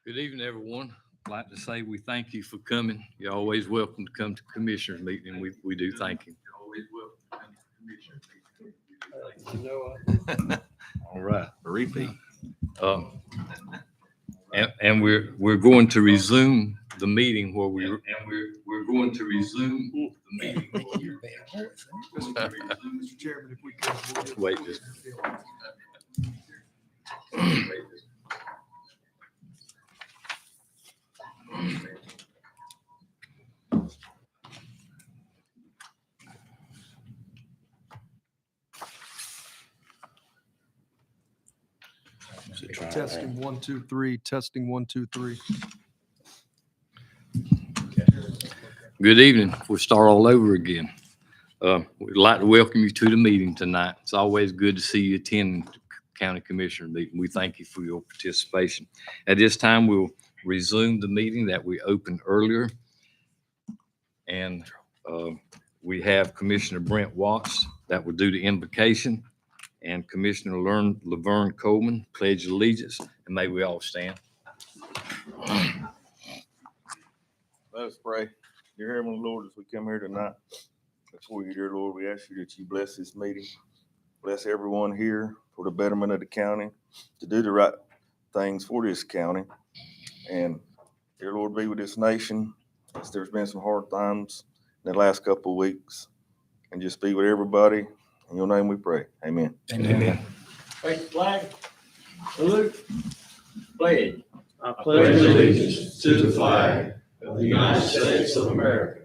Good evening, everyone. I'd like to say we thank you for coming. You're always welcome to come to Commissioners meeting, and we do thank you. You're always welcome to come to Commissioners meeting. All right. Repeat. And we're going to resume the meeting where we're going to resume the meeting. Mr. Chairman, if we could. Wait just. Testing 1, 2, 3, testing 1, 2, 3. Good evening. We'll start all over again. We'd like to welcome you to the meeting tonight. It's always good to see you attend the County Commissioner meeting. We thank you for your participation. At this time, we'll resume the meeting that we opened earlier. And we have Commissioner Brent Watts that will do the invocation, and Commissioner Laverne Coleman pledge allegiance, and may we all stand. Let us pray. Dear Heavenly Lord, as we come here tonight, before you, dear Lord, we ask you that you bless this meeting. Bless everyone here for the betterment of the county, to do the right things for this county. And dear Lord, be with this nation, as there's been some hard times in the last couple of weeks. And just be with everybody. In your name we pray. Amen. Amen. Take the flag, salute, pledge. I pledge allegiance to the flag of the United States of America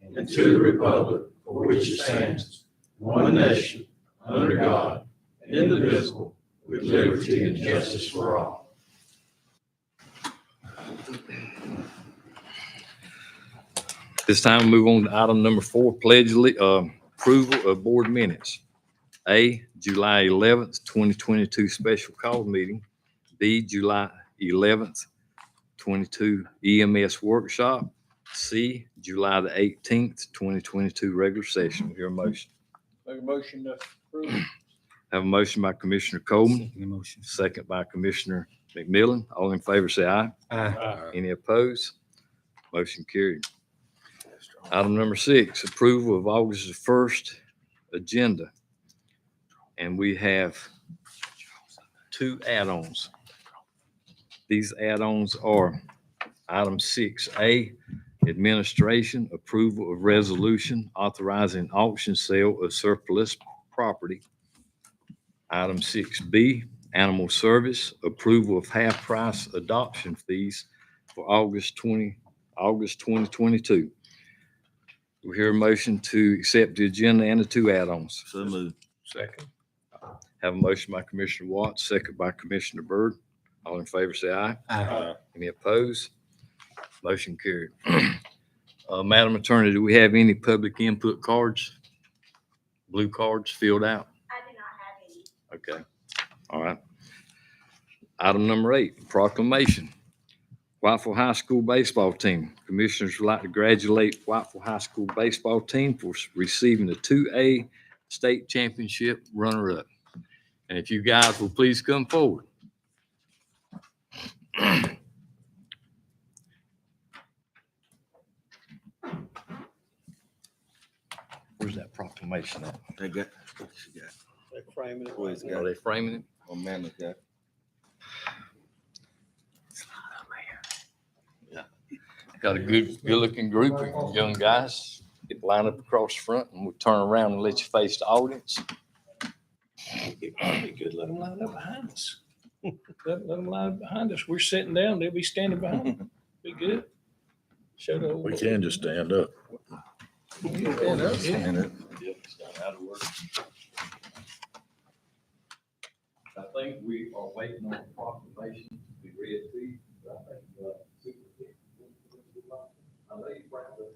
and to the republic for which it stands, one nation, under God, indivisible, with liberty and justice for all. This time, we move on to item number 4, approval of board minutes. A, July 11th, 2022 special call meeting. B, July 11th, 22 EMS workshop. C, July the 18th, 2022 regular session. Hear a motion. Make a motion to approve. Have a motion by Commissioner Coleman, second by Commissioner McMillan. All in favor, say aye. Aye. Any opposed? Motion carried. Item number 6, approval of August 1st agenda. And we have 2 add-ons. These add-ons are item 6A, administration, approval of resolution authorizing auction sale of surplus property. Item 6B, animal service, approval of half-price adoption fees for August 2022. We hear a motion to accept the agenda and the 2 add-ons. So moved. Second. Have a motion by Commissioner Watts, second by Commissioner Byrd. All in favor, say aye. Aye. Any opposed? Motion carried. Madam Attorney, do we have any public input cards? Blue cards filled out? I do not have any. Okay. All right. Item number 8, proclamation. Whiteville High School baseball team. Commissioners would like to congratulate Whiteville High School baseball team for receiving the 2A state championship runner-up. And if you guys will please come forward. Where's that proclamation at? They got, what you got? They framing it. Boys Are got they it. framing it? Oh, man, they got it. Got a good-looking group of young guys. Get lined up across the front, and we'll turn around and let you face the audience. It might be good, let them line up behind us. Let them line up behind us. We're sitting down, they'll be standing behind us. Be good. Show the. We can just stand up. Stand up, yeah. And it- I think we are waiting on the proclamation to be read to you. I think, I know you're proud of it.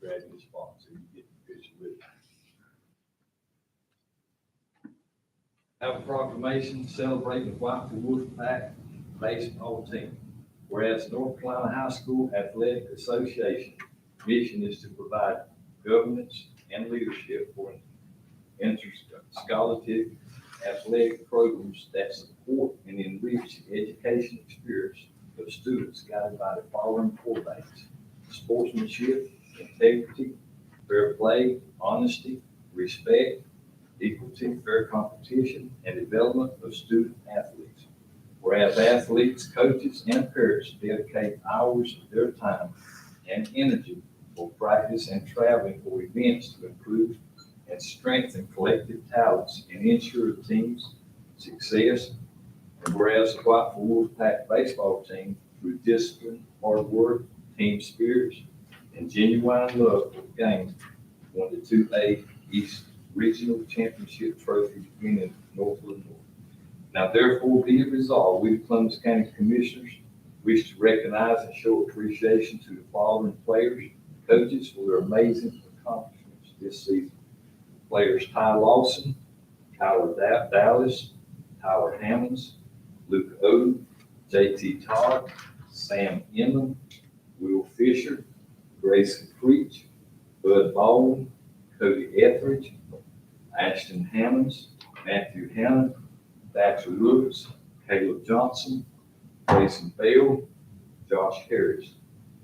Grab your spot so you can get the picture with it. Have a proclamation celebrating the Whiteville Wolfpack baseball team. Whereas North Carolina High School Athletic Association mission is to provide governance and leadership for interscholastic athletic programs that support and enrich the education experience of students guided by the following core values: sportsmanship, integrity, fair play, honesty, respect, equality, fair competition, and development of student athletes. Whereas athletes, coaches, and parents dedicate hours of their time and energy for practice and traveling for events to improve and strengthen collective talents and ensure the team's success. And whereas the White Wolfpack baseball team, through discipline, hard work, team spirit, and genuine love for the game, won the 2A East Regional Championship Trophy in Northwood North. Now therefore be it resolved, we, the Columbus County Commissioners, wish to recognize and show appreciation to the following players, coaches for their amazing accomplishments this season. Players Ty Lawson, Tyler Dallas, Tyler Hammonds, Luke Odom, JT Todd, Sam Inman, Will Fisher, Grayson Creech, Bud Baldwin, Cody Etheridge, Ashton Hammonds, Matthew Hannon, Thatcher Lewis, Caleb Johnson, Jason Bell, Josh Harris,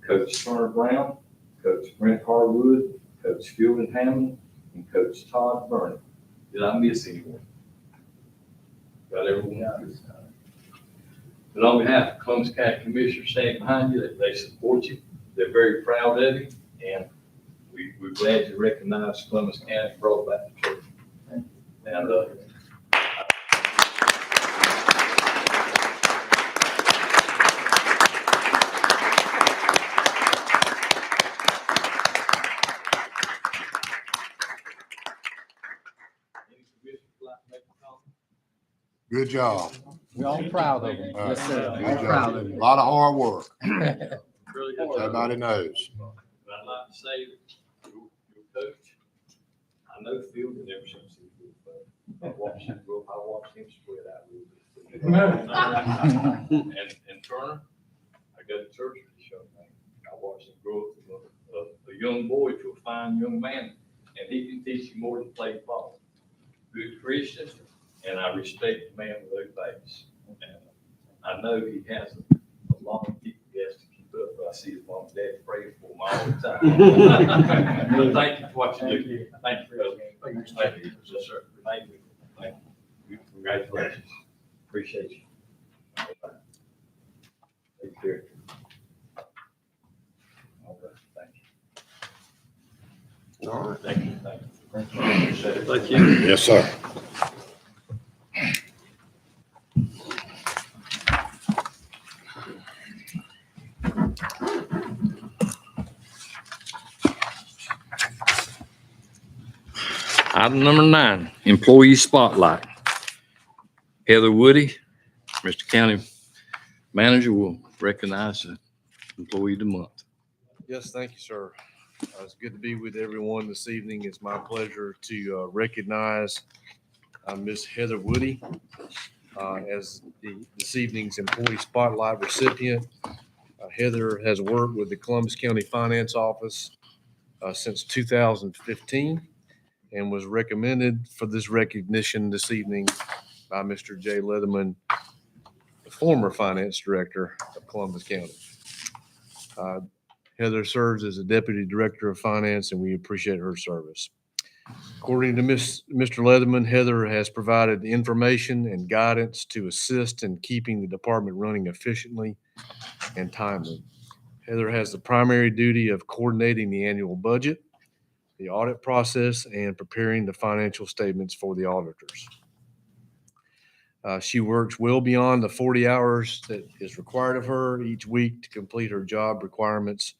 Coach Turner Brown, Coach Brent Harwood, Coach Fielding Hammond, and Coach Todd Vernon. Did I miss anyone? Got everyone? But on behalf of Columbus County Commissioners standing behind you, they support you. They're very proud of you, and we're glad you recognize Columbus County brought back the trophy. And any commissioner would like to make a comment? Good job. We're all proud of them. Yes, sir. Good All job. proud of A them. lot of hard work. Really good. Everybody knows. But I'd like to say that your coach, I know Fielding ever since he was, I watched him spread out a little bit. And Turner, I go to church with this young man. I watched him grow up from a young boy to a fine young man, and he can teach you more than play ball. Good Christian, and I respect the man with those babies. And I know he has a long keep he has to keep up. I see his mom and dad praying for him all the time. But thank you for what you do. Thank you, brother. Thank you. Yes, sir. Thank you. Thank you. Congratulations. Appreciate you. Take care. All right. Thank you. All right. Thank you. Thank you. Appreciate it. Thank you. Yes, sir. Item number 9, employee spotlight. Heather Woody, Mr. County Manager, will recognize the employee of the month. Yes, thank you, sir. It's good to be with everyone this evening. It's my pleasure to recognize Miss Heather Woody as this evening's Employee Spotlight recipient. Heather has worked with the Columbus County Finance Office since 2015 and was recommended for this recognition this evening by Mr. Jay Leatherman, the former Finance Director of Columbus County. Heather serves as a Deputy Director of Finance, and we appreciate her service. According to Mr. Leatherman, Heather has provided information and guidance to assist in keeping the department running efficiently and timely. Heather has the primary duty of coordinating the annual budget, the audit process, and preparing the financial statements for the auditors. She works well beyond the 40 hours that is required of her each week to complete her job requirements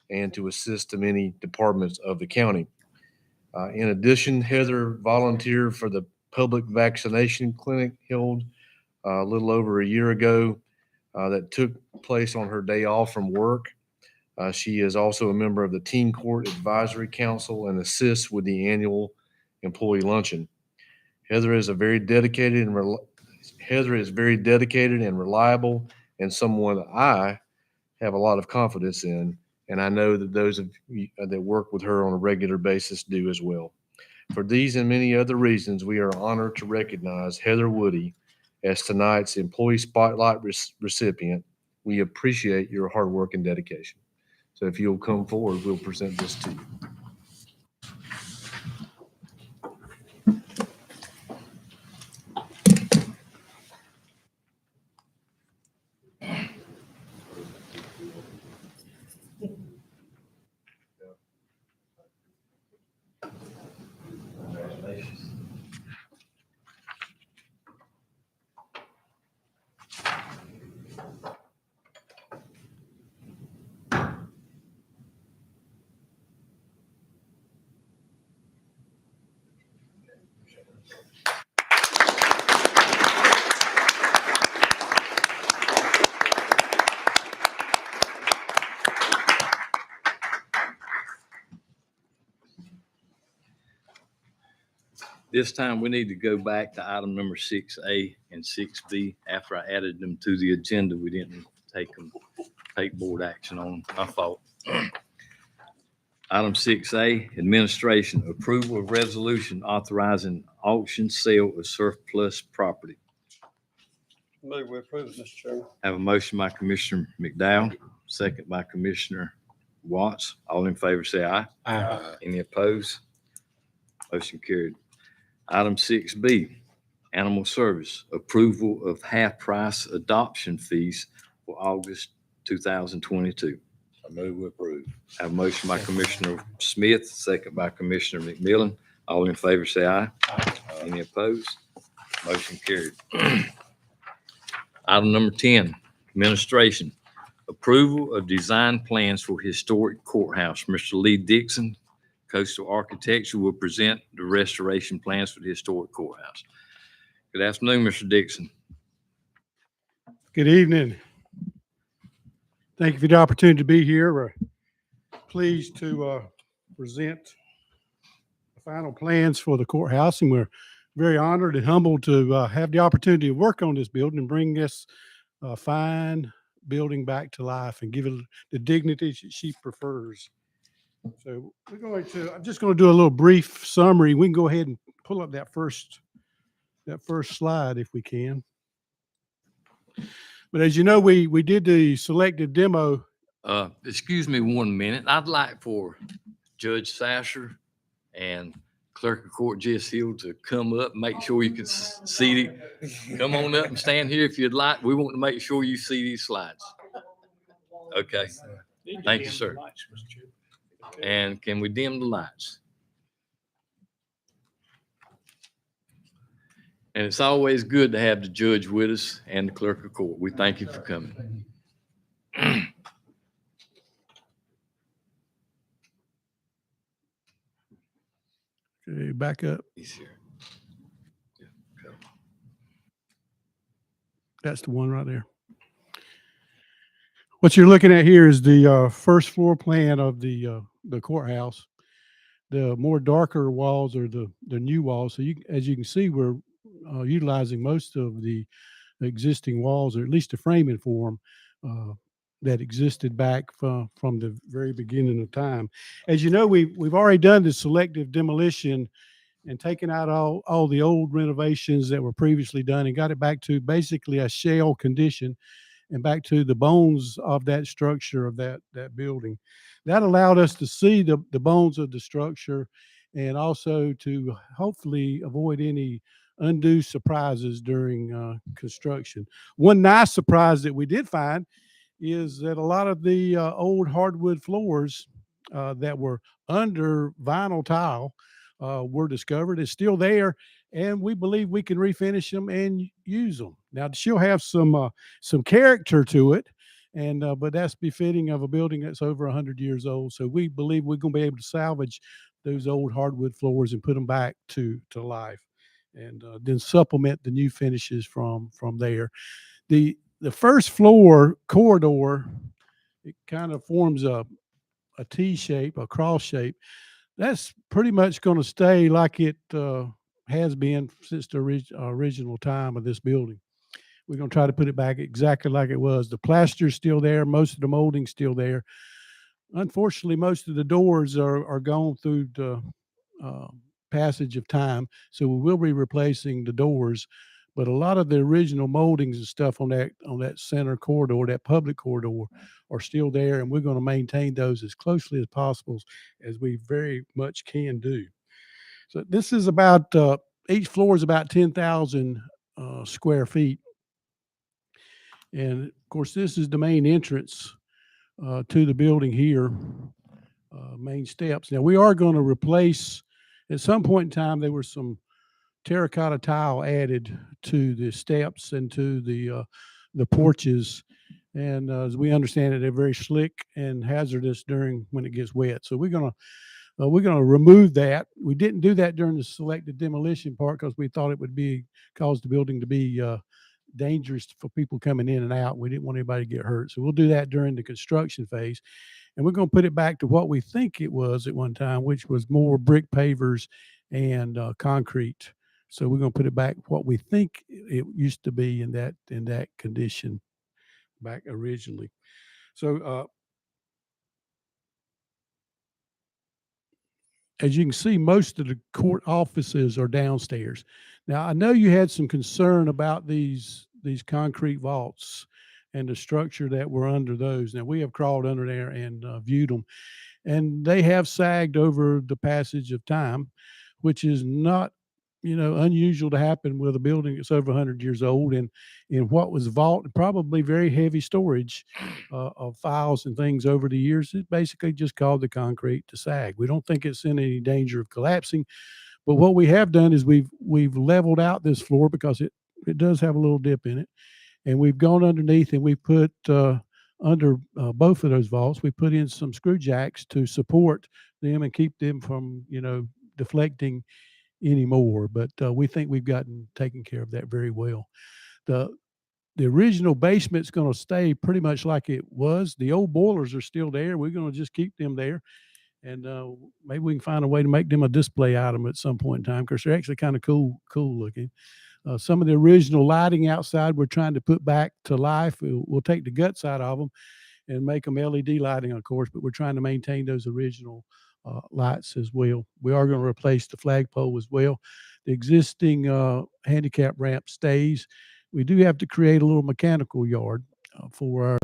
and to assist the many departments of the county. In addition, Heather volunteered for the public vaccination clinic held a little over a year ago that took place on her day off from work. She is also a member of the Teen Court Advisory Council and assists with the annual employee luncheon. Heather is very dedicated and reliable, and someone that I have a lot of confidence in, and I know that those of you that work with her on a regular basis do as well. For these and many other reasons, we are honored to recognize Heather Woody as tonight's Employee Spotlight recipient. We appreciate your hard work and dedication. So if you'll come forward, we'll present this to you. Congratulations. This time, we need to go back to item number 6A and 6B. After I added them to the agenda, we didn't take board action on them. My fault. Item 6A, administration, approval of resolution authorizing auction sale of surplus property. Move we approve, Mr. Chairman. Have a motion by Commissioner McDowell, second by Commissioner Watts. All in favor, say aye. Aye. Any opposed? Motion carried. Item 6B, animal service, approval of half-price adoption fees for August 2022. I move we approve. Have a motion by Commissioner Smith, second by Commissioner McMillan. All in favor, say aye. Any opposed? Motion carried. Item number 10, administration, approval of design plans for historic courthouse. Mr. Lee Dixon, Coastal Architecture, will present the restoration plans for the historic courthouse. Good afternoon, Mr. Dixon. Good evening. Thank you for the opportunity to be here. We're pleased to present the final plans for the courthouse, and we're very honored and humbled to have the opportunity to work on this building and bring this fine building back to life and give it the dignity she prefers. So I'm just going to do a little brief summary. We can go ahead and pull up that first slide if we can. But as you know, we did the selective demo. Excuse me 1 minute. I'd like for Judge Sasser and Clerk of Court Jess Hill to come up, make sure you can see it. Come on up and stand here if you'd like. We want to make sure you see these slides. Okay. Thank you, sir. And can we dim the lights? And it's always good to have the judge with us and the clerk of court. We thank you for coming. Okay, back up. He's here. That's the one right there. What you're looking at here is the first floor plan of the courthouse. The more darker walls are the new walls. So as you can see, we're utilizing most of the existing walls, or at least the framing for them that existed back from the very beginning of time. As you know, we've already done the selective demolition and taken out all the old renovations that were previously done and got it back to basically a shell condition and back to the bones of that structure of that building. That allowed us to see the bones of the structure and also to hopefully avoid any undue surprises during construction. One nice surprise that we did find is that a lot of the old hardwood floors that were under vinyl tile were discovered. It's still there, and we believe we can refinish them and use them. Now, she'll have some character to it, and but that's befitting of a building that's over 100 years old. So we believe we're going to be able to salvage those old hardwood floors and put them back to life, and then supplement the new finishes from there. The first floor corridor, it kind of forms a T shape, a cross shape. That's pretty much going to stay like it has been since the original time of this building. We're going to try to put it back exactly like it was. The plaster's still there. Most of the molding's still there. Unfortunately, most of the doors are gone through the passage of time. So we will be replacing the doors, but a lot of the original moldings and stuff on that center corridor, that public corridor, are still there, and we're going to maintain those as closely as possible as we very much can do. So this is about each floor is about 10,000 square feet, and of course this is the main entrance to the building here, main steps. Now we are going to replace. At some point in time, there was some terracotta tile added to the steps and to the porches, and as we understand it, they're very slick and hazardous when it gets wet. So we're gonna remove that. We didn't do that during the selected demolition part because we thought it would cause the building to be dangerous for people coming in and out. We didn't want anybody to get hurt. So we'll do that during the construction phase. And we're going to put it back to what we think it was at one time, which was more brick pavers and concrete. So we're going to put it back what we think it used to be in that condition back originally. So as you can see, most of the court offices are downstairs. Now, I know you had some concern about these concrete vaults and the structure that were under those. Now, we have crawled under there and viewed them, and they have sagged over the passage of time, which is not, unusual to happen with a building that's over 100 years old, and in what was vault, probably very heavy storage of files and things over the years. It basically just caused the concrete to sag. We don't think it's in any danger of collapsing, but what we have done is we've leveled out this floor because it does have a little dip in it, and we've gone underneath and we put under both of those vaults, we put in some screw jacks to support them and keep them from deflecting anymore. But we think we've taken care of that very well. The original basement's going to stay pretty much like it was. The old boilers are still there. We're going to just keep them there, and maybe we can find a way to make them a display item at some point in time because they're actually kind of cool looking. Some of the original lighting outside we're trying to put back to life. We'll take the guts out of them and make them LED lighting, of course, but we're trying to maintain those original lights as well. We are going to replace the flagpole as well. The existing handicap ramp stays. We do have to create a little mechanical yard for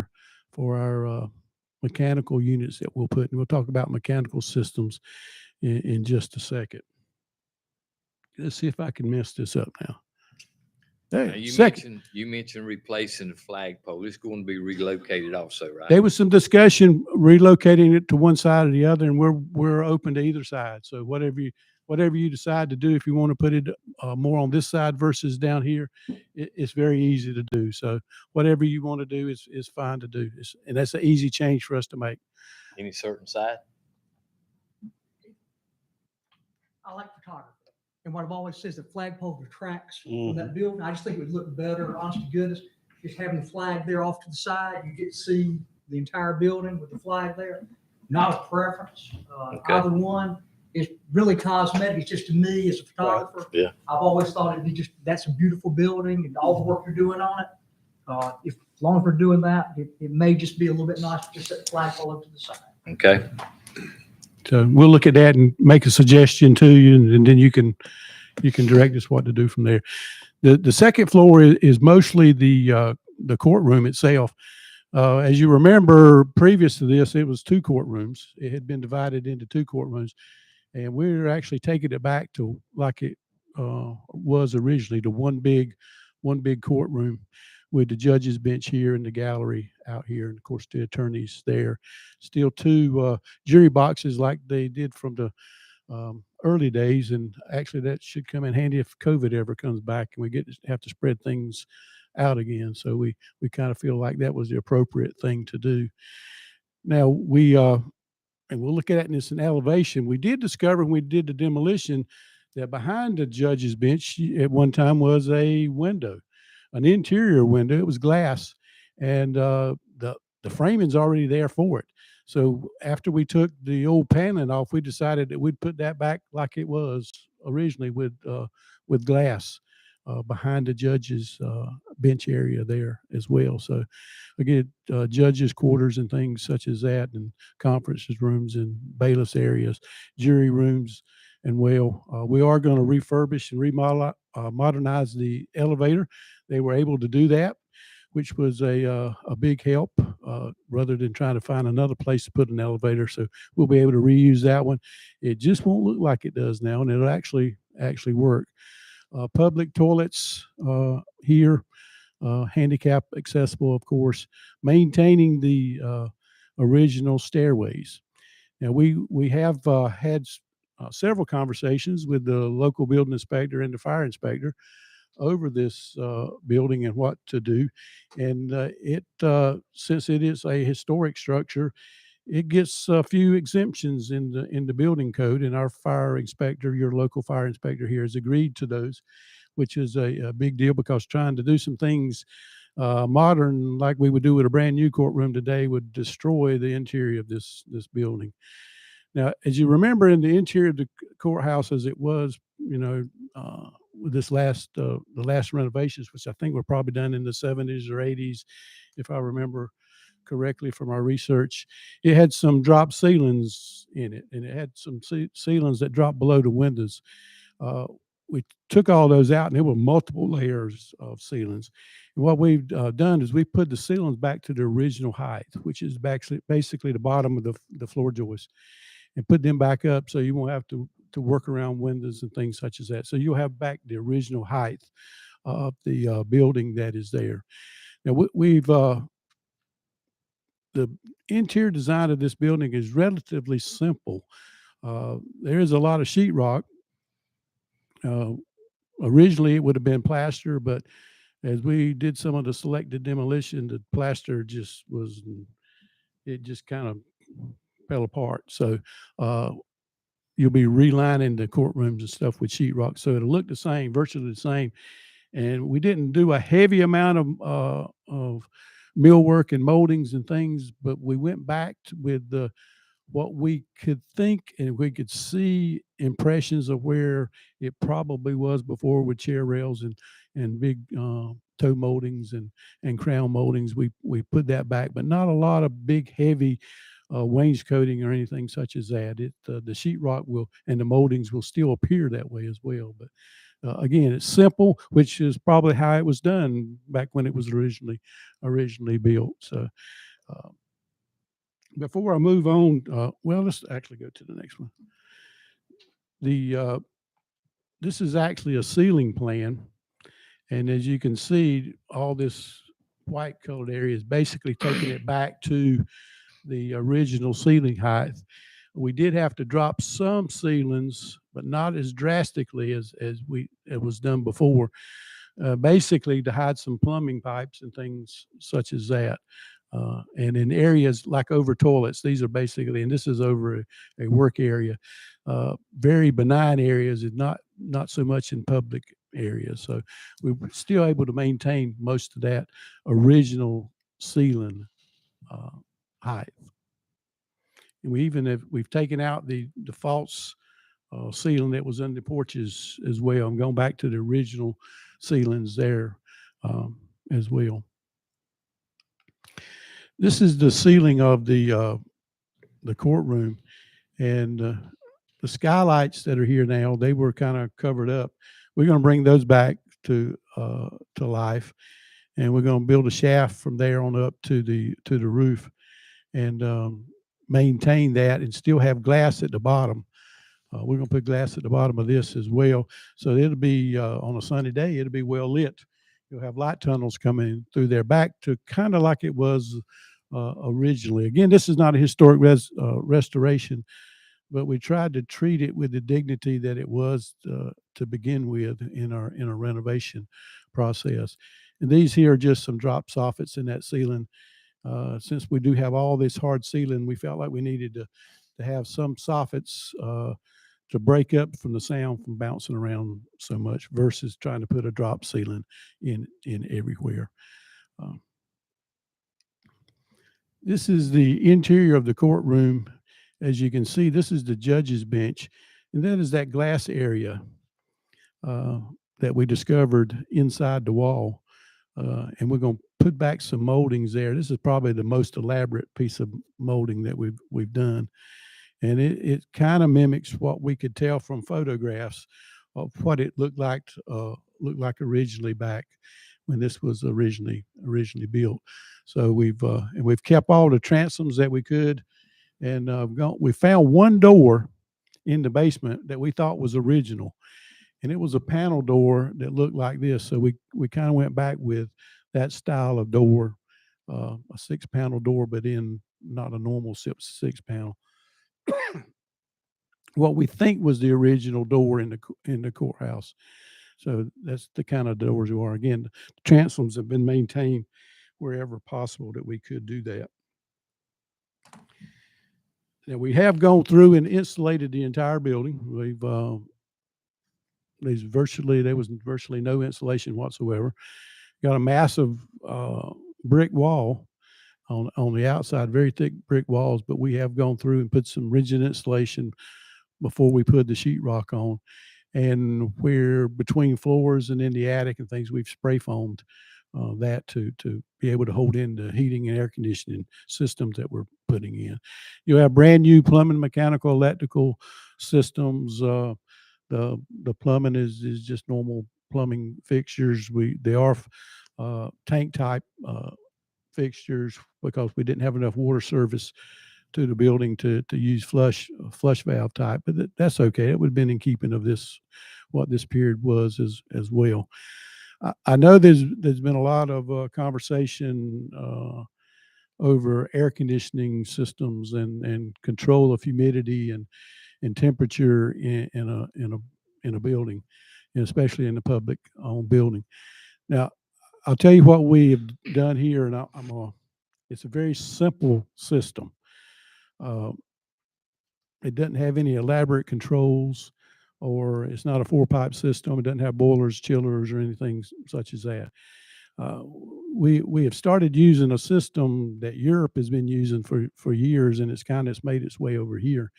our mechanical units that we'll put. And we'll talk about mechanical systems in just a second. Let's see if I can mess this up now. Now, Hey, you mentioned replacing the flagpole. It's going to be relocated also, right? there was some discussion relocating it to one side or the other, and we're open to either side. So whatever you decide to do, if you want to put it more on this side versus down here, it's very easy to do. So whatever you want to do is fine to do. And that's an easy change for us to make. Any certain side? I like photography. And what I've always said is the flagpole retracts from that building. I just think it would look better, honest to goodness, just having the flag there off to the side. You get to see the entire building with the flag there. Not a preference. Either one is really cosmetic. It's just to me as a photographer. Yeah. I've always thought it'd be that's a beautiful building and all the work you're doing on it. As long as we're doing that, it may just be a little bit nice to just set the flagpole up to the side. Okay. So we'll look at that and make a suggestion to you, and then you can direct us what to do from there. The second floor is mostly the courtroom itself. As you remember, previous to this, it was 2 courtrooms. It had been divided into 2 courtrooms, and we're actually taking it back to like it was originally, to one big courtroom with the judge's bench here and the gallery out here, and of course the attorneys there. Still 2 jury boxes like they did from the early days, and actually that should come in handy if COVID ever comes back and we have to spread things out again. So we kind of feel like that was the appropriate thing to do. Now and we'll look at it in this elevation. We did discover when we did the demolition that behind the judge's bench at one time was a window, an interior window. It was glass, and the framing's already there for it. So after we took the old paneling off, we decided that we'd put that back like it was originally with glass behind the judge's bench area there as well. So again, judges' quarters and things such as that, and conferences rooms and bailiffs areas, jury rooms, and well. We are going to refurbish and remodel, modernize the elevator. They were able to do that, which was a big help, rather than trying to find another place to put an elevator. So we'll be able to reuse that one. It just won't look like it does now, and it'll actually work. Public toilets here, handicap accessible, of course. Maintaining the original stairways. Now we have had several conversations with the local building inspector and the fire inspector over this building and what to do. And since it is a historic structure, it gets a few exemptions in the building code, and our fire inspector, your local fire inspector here, has agreed to those, which is a big deal, because trying to do some things modern like we would do with a brand new courtroom today would destroy the interior of this building. Now, as you remember, in the interior of the courthouse as it was, with this the last renovations, which I think were probably done in the 70s or 80s, if I remember correctly from our research, it had some drop ceilings in it, and it had some ceilings that dropped below the windows. We took all those out, and there were multiple layers of ceilings. And what we've done is we put the ceilings back to the original height, which is basically the bottom of the floor joist, and put them back up so you won't have to work around windows and things such as that. So you'll have back the original height of the building that is there. Now we've the interior design of this building is relatively simple. There is a lot of sheetrock. Originally, it would have been plaster, but as we did some of the selected demolition, the plaster just kind of fell apart. So you'll be relining the courtrooms and stuff with sheetrock, so it'll look the same, virtually the same. And we didn't do a heavy amount of millwork and moldings and things, but we went back with what we could think, and we could see impressions of where it probably was before, with chair rails and big toe moldings and crown moldings. We put that back, but not a lot of big heavy wainscoting or anything such as that. The sheetrock and the moldings will still appear that way as well. But again, it's simple, which is probably how it was done back when it was originally built. So before I move on, let's actually go to the next one. This is actually a ceiling plan, and as you can see, all this white colored area is basically taking it back to the original ceiling height. We did have to drop some ceilings, but not as drastically as it was done before, basically to hide some plumbing pipes and things such as that. And in areas like over toilets, these are basically, and this is over a work area, very benign areas, and not so much in public areas. So we were still able to maintain most of that original ceiling height. And we've taken out the false ceiling that was in the porches as well. I'm going back to the original ceilings there as well. This is the ceiling of the courtroom, and the skylights that are here now, they were kind of covered up. We're going to bring those back to life, and we're going to build a shaft from there on up to the roof, and maintain that, and still have glass at the bottom. We're going to put glass at the bottom of this as well, so it'll be on a sunny day, it'll be well lit. You'll have light tunnels coming through there, back to kind of like it was originally. Again, this is not a historic restoration, but we tried to treat it with the dignity that it was to begin with in our renovation process. And these here are just some drop soffits in that ceiling. Since we do have all this hard ceiling, we felt like we needed to have some soffits to break up from the sound from bouncing around so much, versus trying to put a drop ceiling in everywhere. This is the interior of the courtroom. As you can see, this is the judge's bench, and that is that glass area that we discovered inside the wall. And we're going to put back some moldings there. This is probably the most elaborate piece of molding that we've done. And it kind of mimics what we could tell from photographs of what it looked like originally back when this was originally built. So we've kept all the transoms that we could, and we found one door in the basement that we thought was original, and it was a panel door that looked like this. So we kind of went back with that style of door, a 6-panel door, but in not a normal 6-panel. What we think was the original door in the courthouse. So that's the kind of doors we are. Again, the transoms have been maintained wherever possible that we could do that. Now, we have gone through and insulated the entire building. There was virtually no insulation whatsoever. Got a massive brick wall on the outside, very thick brick walls, but we have gone through and put some rigid insulation before we put the sheetrock on. And we're between floors and in the attic and things, we've spray foamed that to be able to hold in the heating and air conditioning systems that we're putting in. You have brand new plumbing, mechanical, electrical systems. The plumbing is just normal plumbing fixtures. They are tank type fixtures because we didn't have enough water service to the building to use flush valve type, but that's okay. It would have been in keeping of what this period was as well. I know there's been a lot of conversation over air conditioning systems and control of humidity and temperature in a building, and especially in the public owned building. Now, I'll tell you what we have done here, and it's a very simple system. It doesn't have any elaborate controls, or it's not a 4-pipe system. It doesn't have boilers, chillers, or anything such as that. We have started using a system that Europe has been using for years, and it's made its way over here.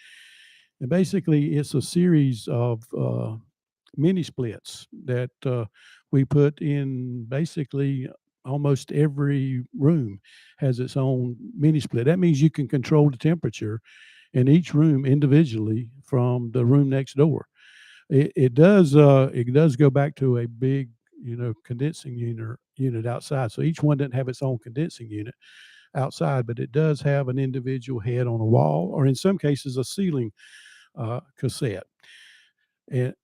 And basically, it's a series of mini splits that we put in. Basically, almost every room has its own mini split. That means you can control the temperature in each room individually from the room next door. It does go back to a big, condensing unit outside. So each one doesn't have its own condensing unit outside, but it does have an individual head on a wall, or in some cases a ceiling cassette. And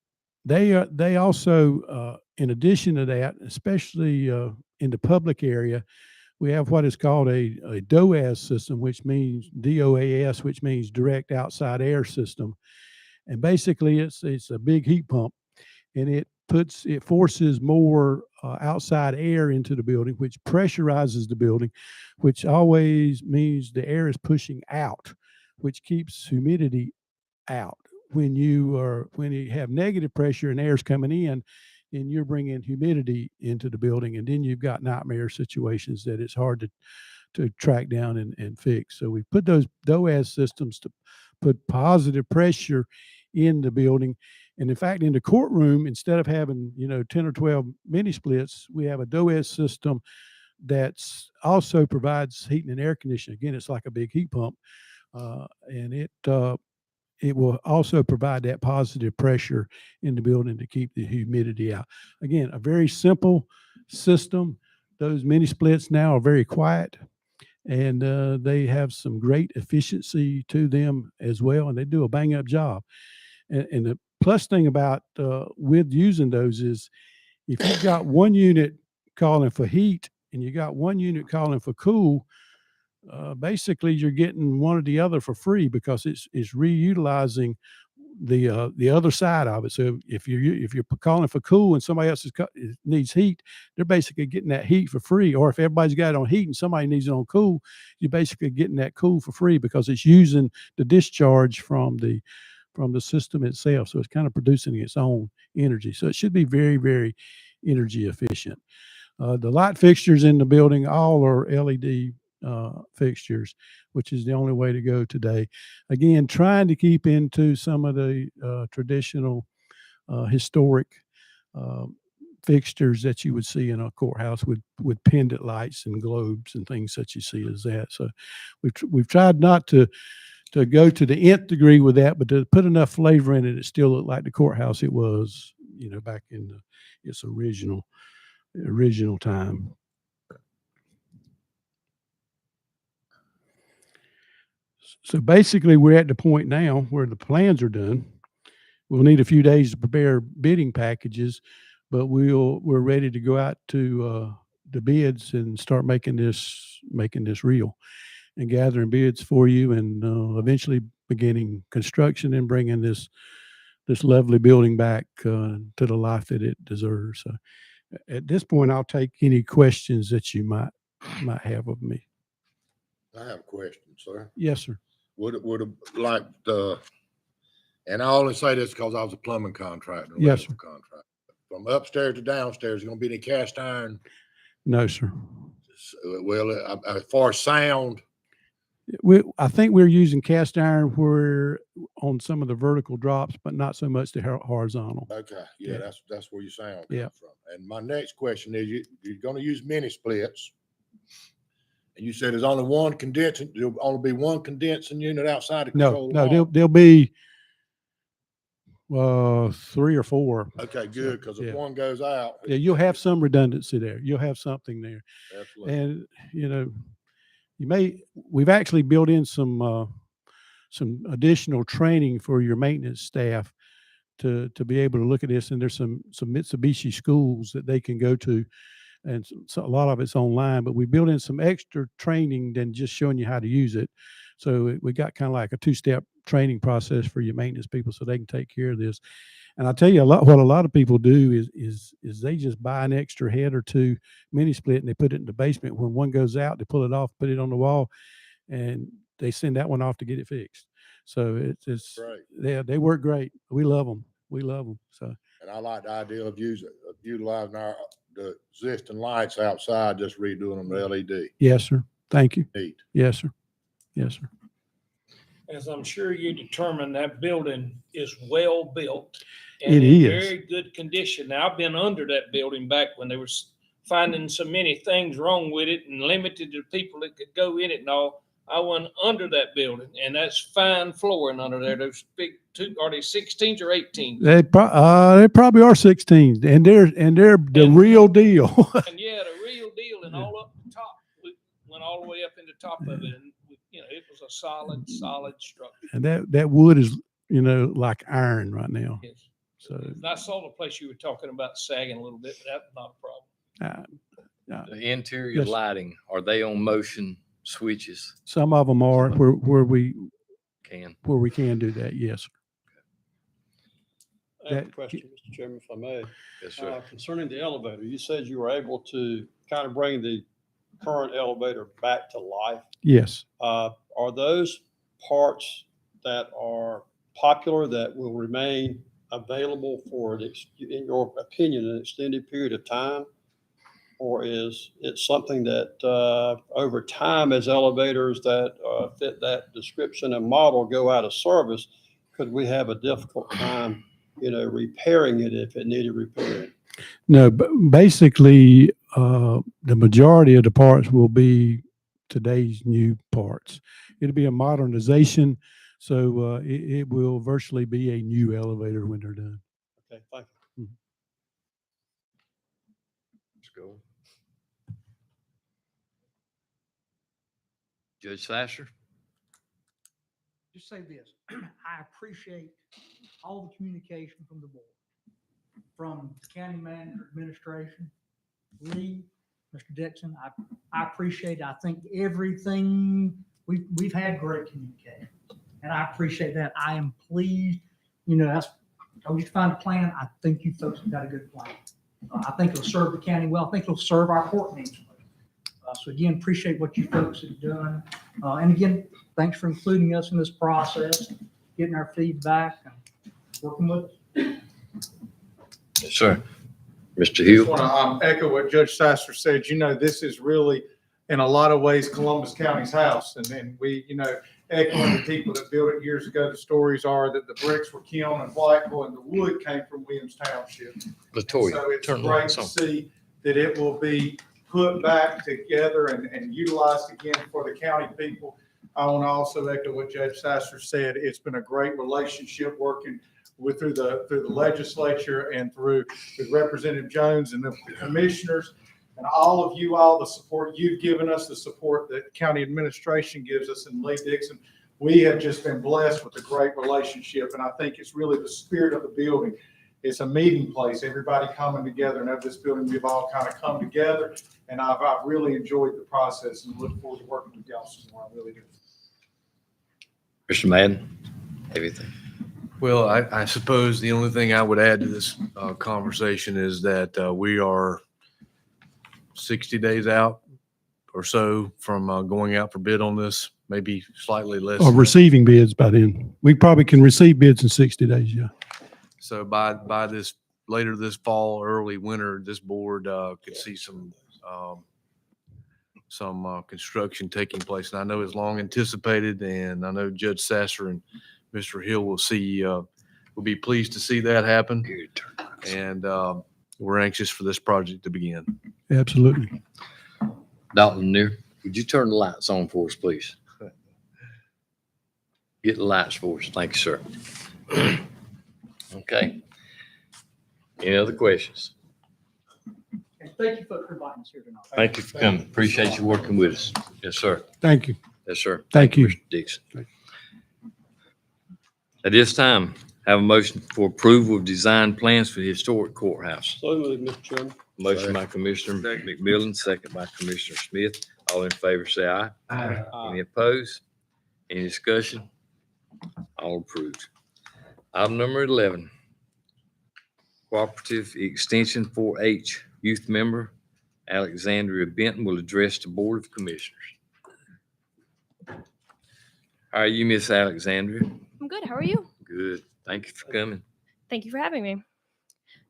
they also, in addition to that, especially in the public area, we have what is called a DOAS system, which means DOAS, which means direct outside air system. And basically, it's a big heat pump, and it forces more outside air into the building, which pressurizes the building, which always means the air is pushing out, which keeps humidity out. When you have negative pressure and air's coming in, and you're bringing humidity into the building, and then you've got nightmare situations that it's hard to track down and fix. So we put those DOAS systems to put positive pressure in the building. And in fact, in the courtroom, instead of having 10 or 12 mini splits, we have a DOAS system that's also provides heating and air conditioning. Again, it's like a big heat pump, and it will also provide that positive pressure in the building to keep the humidity out. Again, a very simple system. Those mini splits now are very quiet, and they have some great efficiency to them as well, and they do a bang-up job. And the plus thing about with using those is if you've got one unit calling for heat and you got one unit calling for cool, basically you're getting one or the other for free, because it's reutilizing the other side of it. So if you're calling for cool and somebody else needs heat, they're basically getting that heat for free. Or if everybody's got it on heat and somebody needs it on cool, you're basically getting that cool for free, because it's using the discharge from the system itself. So it's kind of producing its own energy. So it should be very, very energy efficient. The light fixtures in the building all are LED fixtures, which is the only way to go today. Again, trying to keep into some of the traditional historic fixtures that you would see in a courthouse with pendant lights and globes and things that you see as that. So we've tried not to to go to the nth degree with that, but to put enough flavor in it, it still looked like the courthouse it was, back in its original time. So basically, we're at the point now where the plans are done. We'll need a few days to prepare bidding packages, but we're ready to go out to the bids and start making this real and gathering bids for you, and eventually beginning construction and bringing this lovely building back to the life that it deserves. So at this point, I'll take any questions that you might have of me. I have a question, sir. Yes, sir. Would like and I only say this because I was a plumbing contractor. Yes, electrical contractor. From upstairs to downstairs, going to be any cast iron? No, sir. Well, as far as sound, I think we're using cast iron where on some of the vertical drops, but not so much the horizontal. okay, yeah, that's where your sound Yeah. comes from. And my next question is, you're going to use mini splits, and you said there's only one condensing. There'll only be one condensing unit outside the No, control no, hall? there'll be 3 or 4. Okay, good, because Yeah. if one goes out. Yeah, you'll have some redundancy there. You'll have something there. Absolutely. And we've actually built in some additional training for your maintenance staff to be able to look at this. And there's some Mitsubishi schools that they can go to, and so a lot of it's online, but we built in some extra training than just showing you how to use it. So we got kind of like a 2-step training process for your maintenance people so they can take care of this. And I'll tell you what a lot of people do is they just buy an extra head or 2 mini split and they put it in the basement. When one goes out, they pull it off, put it on the wall, and they send that one off to get it fixed. So it's Great. they work great. We love them. So And I like the idea of utilizing the existing lights outside, just redoing them to LED. yes, sir. Thank you. Neat. Yes, sir. Yes, sir. As I'm sure you determined, that building is well built. It and in is. Very good condition. Now, I've been under that building back when they were finding so many things wrong with it and limited the people that could go in it and all. I went under that building, and that's fine flooring under there. Those big are they 16s or 18s? They probably are 16s, and they're the real deal. And yeah, the real deal, and all up the top. We went all the way up in the top of it, and it was a solid structure. And that wood is like iron right now. Yes. So I saw the place you were talking about sagging a little bit, but that's not a problem. The interior Yes. lighting, are they on motion switches? some of them are where we Can. do that. Yes, sir. I have a That- question, Mr. Chairman, if I may. Yes, sir. Concerning the elevator, you said you were able to kind of bring the current elevator back to life. Yes. Are those parts that are popular that will remain available for, in your opinion, an extended period of time? Or is it something that over time, as elevators that fit that description and model go out of service, could we have a difficult time, repairing it if it needed repairing? No, but basically, the majority of the parts will be today's new parts. It'll be a modernization, so it will virtually be a new elevator when they're done. Okay, thank you. Let's go. Judge Sasser? Just say this, I appreciate all the communication from the board, from the county manager, administration, Lee, Mr. Dixon. I appreciate it. I think everything, we've had great communication, and I appreciate that. I am pleased, I told you to find a plan. I think you folks have got a good plan. I think it'll serve the county well. I think it'll serve our court needs well. So again, appreciate what you folks have done. And again, thanks for including us in this process, getting our feedback, and working with us. Yes, sir. Mr. Just Hill? want to echo what Judge Sasser said. This is really, in a lot of ways, Columbus County's house. And then we, echoing the people that built it years ago, the stories are that the bricks were kiln and Whiteville and the wood came from Williams Township. Latoya, So it's turn the great lights to on. see that it will be put back together and utilized again for the county people. I want to also echo what Judge Sasser said. It's been a great relationship working through the legislature and through with Representative Jones and the commissioners and all of you all, the support you've given us, the support that county administration gives us, and Lee Dixon. We have just been blessed with a great relationship, and I think it's really the spirit of the building. It's a meeting place, everybody coming together, and of this building, we've all kind of come together, and I've really enjoyed the process and look forward to working with y'all some more. I really do. Mr. Madden, everything. Well, I suppose the only thing I would add to this conversation is that we are 60 days out or so from going out for bid on this, maybe slightly less. Or than that. receiving bids by then. We probably can receive bids in 60 days, yeah. So by this, later this fall, early winter, this board could see some construction taking place. And I know it's long anticipated, and I know Judge Sasser and Mr. Hill will be pleased to see that happen. And we're anxious for this project to begin. Absolutely. Dr. Lanier, would you turn the lights on for us, please? Get the lights for us. Thank you, sir. Okay. Any other questions? And thank you for inviting us here tonight. Thank you for coming. Appreciate you working with us. Yes, sir. Thank you. Yes, sir. Thank you. Mr. Dixon. At this time, have a motion for approval of design plans for the historic courthouse. So moved, Mr. Chairman. Motion by Commissioner McMillan, second by Commissioner Smith. All in favor, say aye. Any opposed? Any discussion? All approved. Item number 11. Cooperative Extension 4-H Youth Member Alexandria Benton will address the Board of Commissioners. How are you, Miss Alexandria? I'm good. How are you? Good. Thank you for coming. Thank you for having me.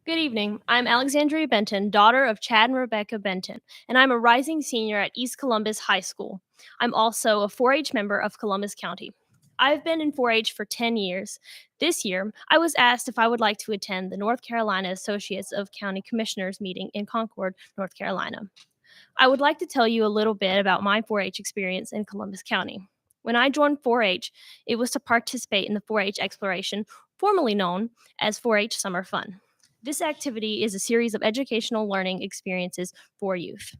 Good evening. I'm Alexandria Benton, daughter of Chad and Rebecca Benton, and I'm a rising senior at East Columbus High School. I'm also a 4-H member of Columbus County. I've been in 4-H for 10 years. This year, I was asked if I would like to attend the North Carolina Associates of County Commissioners meeting in Concord, North Carolina. I would like to tell you a little bit about my 4-H experience in Columbus County. When I joined 4-H, it was to participate in the 4-H Exploration, formerly known as 4-H Summer Fun. This activity is a series of educational learning experiences for youth.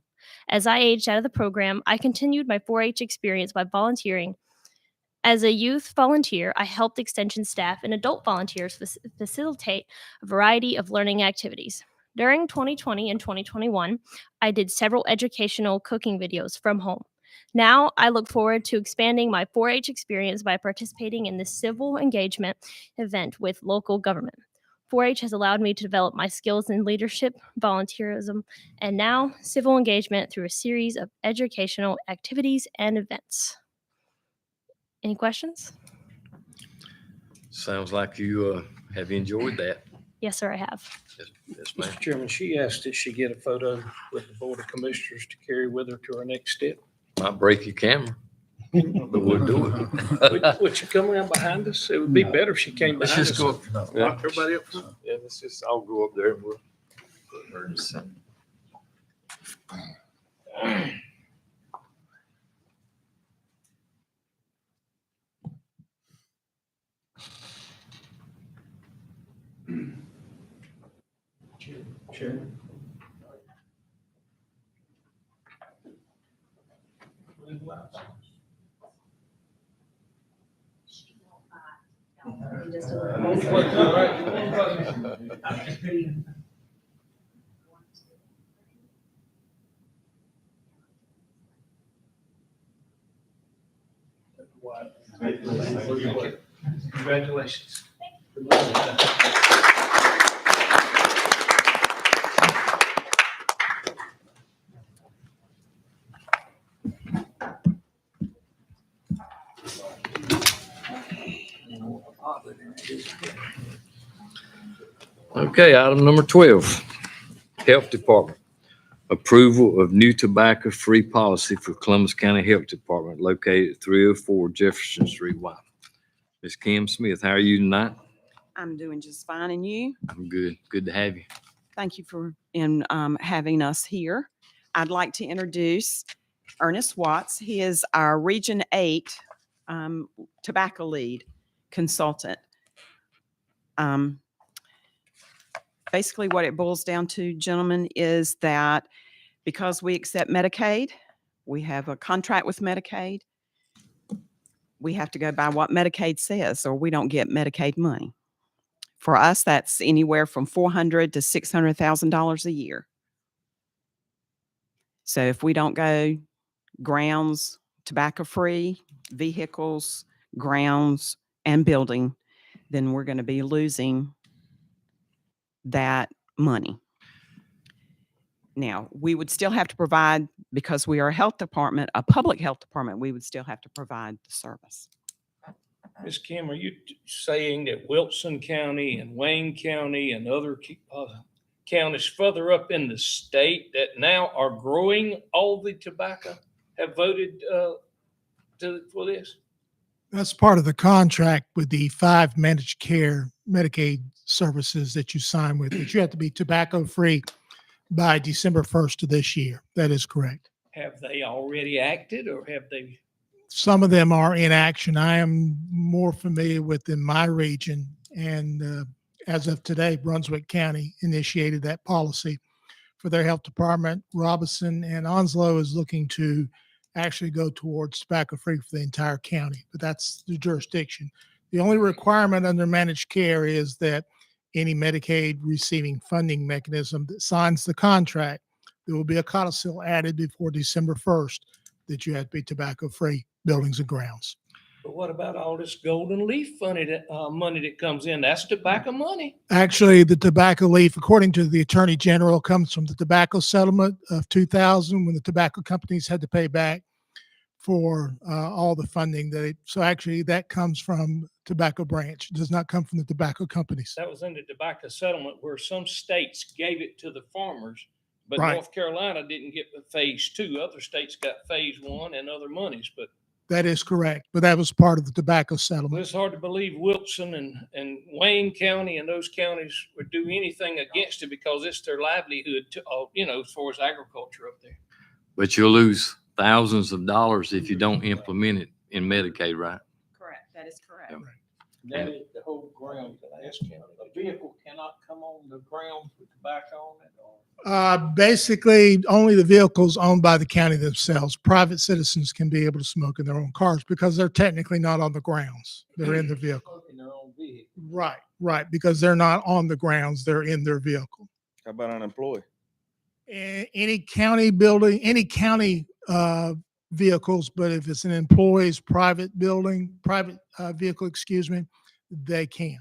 As I aged out of the program, I continued my 4-H experience by volunteering. As a youth volunteer, I helped extension staff and adult volunteers facilitate a variety of learning activities. During 2020 and 2021, I did several educational cooking videos from home. Now, I look forward to expanding my 4-H experience by participating in this civil engagement event with local government. 4-H has allowed me to develop my skills in leadership, volunteerism, and now civil engagement through a series of educational activities and events. Any questions? Sounds like you have enjoyed that. Yes, sir, I have. Yes, ma'am. Mr. Chairman, she asked that she get a photo with the Board of Commissioners to carry with her to her next step. Might break your camera, but we'll do it. Would she come around behind us? It would be better if she came Let's behind just us. go up. Yeah. Everybody up front? Yeah, let's just, I'll go up there and we'll put her in the center. Chairman. Just a little. Congratulations. Okay, item number 12, Health Department. Approval of new tobacco-free policy for Columbus County Health Department located at 304 Jefferson Street, Wyoming. Ms. Kim Smith, how are you tonight? I'm doing just fine, and you? I'm good. Good to have you. Thank you for having us here. I'd like to introduce Ernest Watts. He is our Region 8 tobacco lead consultant. Basically, what it boils down to, gentlemen, is that because we accept Medicaid, we have a contract with Medicaid, we have to go by what Medicaid says, or we don't get Medicaid money. For us, that's anywhere from $400,000 to $600,000 a year. So if we don't go grounds, tobacco-free, vehicles, grounds, and building, then we're going to be losing that money. Now, we would still have to provide, because we are a health department, a public health department, we would still have to provide the service. Ms. Kim, are you saying that Wilson County and Wayne County and other counties further up in the state that now are growing all the tobacco have voted for this? That's part of the contract with the 5 managed care Medicaid services that you sign with, that you have to be tobacco free by December 1st of this year. That is correct. Have they already acted, or have they? Some of them are in action. I am more familiar with in my region, and as of today, Brunswick County initiated that policy for their health department. Robinson and Onslow is looking to actually go towards tobacco free for the entire county, but that's the jurisdiction. The only requirement under managed care is that any Medicaid receiving funding mechanism that signs the contract, there will be a codicil added before December 1st that you have to be tobacco free buildings and grounds. But what about all this golden leaf money that comes in? That's tobacco money. Actually, the tobacco leaf, according to the Attorney General, comes from the tobacco settlement of 2000 when the tobacco companies had to pay back for all the funding. So actually, that comes from tobacco branch. It does not come from the tobacco companies. That was in the tobacco settlement where some states gave it to the farmers, but Right. North Carolina didn't get the phase 2. Other states got phase 1 and other monies, but That is correct, but that was part of the tobacco settlement. it's hard to believe Wilson and Wayne County and those counties would do anything against it because it's their livelihood, as far as agriculture up there. But you'll lose thousands of dollars if you don't implement it in Medicaid, right? Correct. That is correct. That is the whole ground for Cass County. A vehicle cannot come on the ground with tobacco on it, or? Basically, only the vehicles owned by the county themselves. Private citizens can be able to smoke in their own cars because they're technically not on the grounds. They're in the vehicle. Smoke in their own vehicle. Right, because they're not on the grounds. They're in their vehicle. How about unemployed? Any county building, any county vehicles, but if it's an employee's private building, private vehicle, excuse me, they can.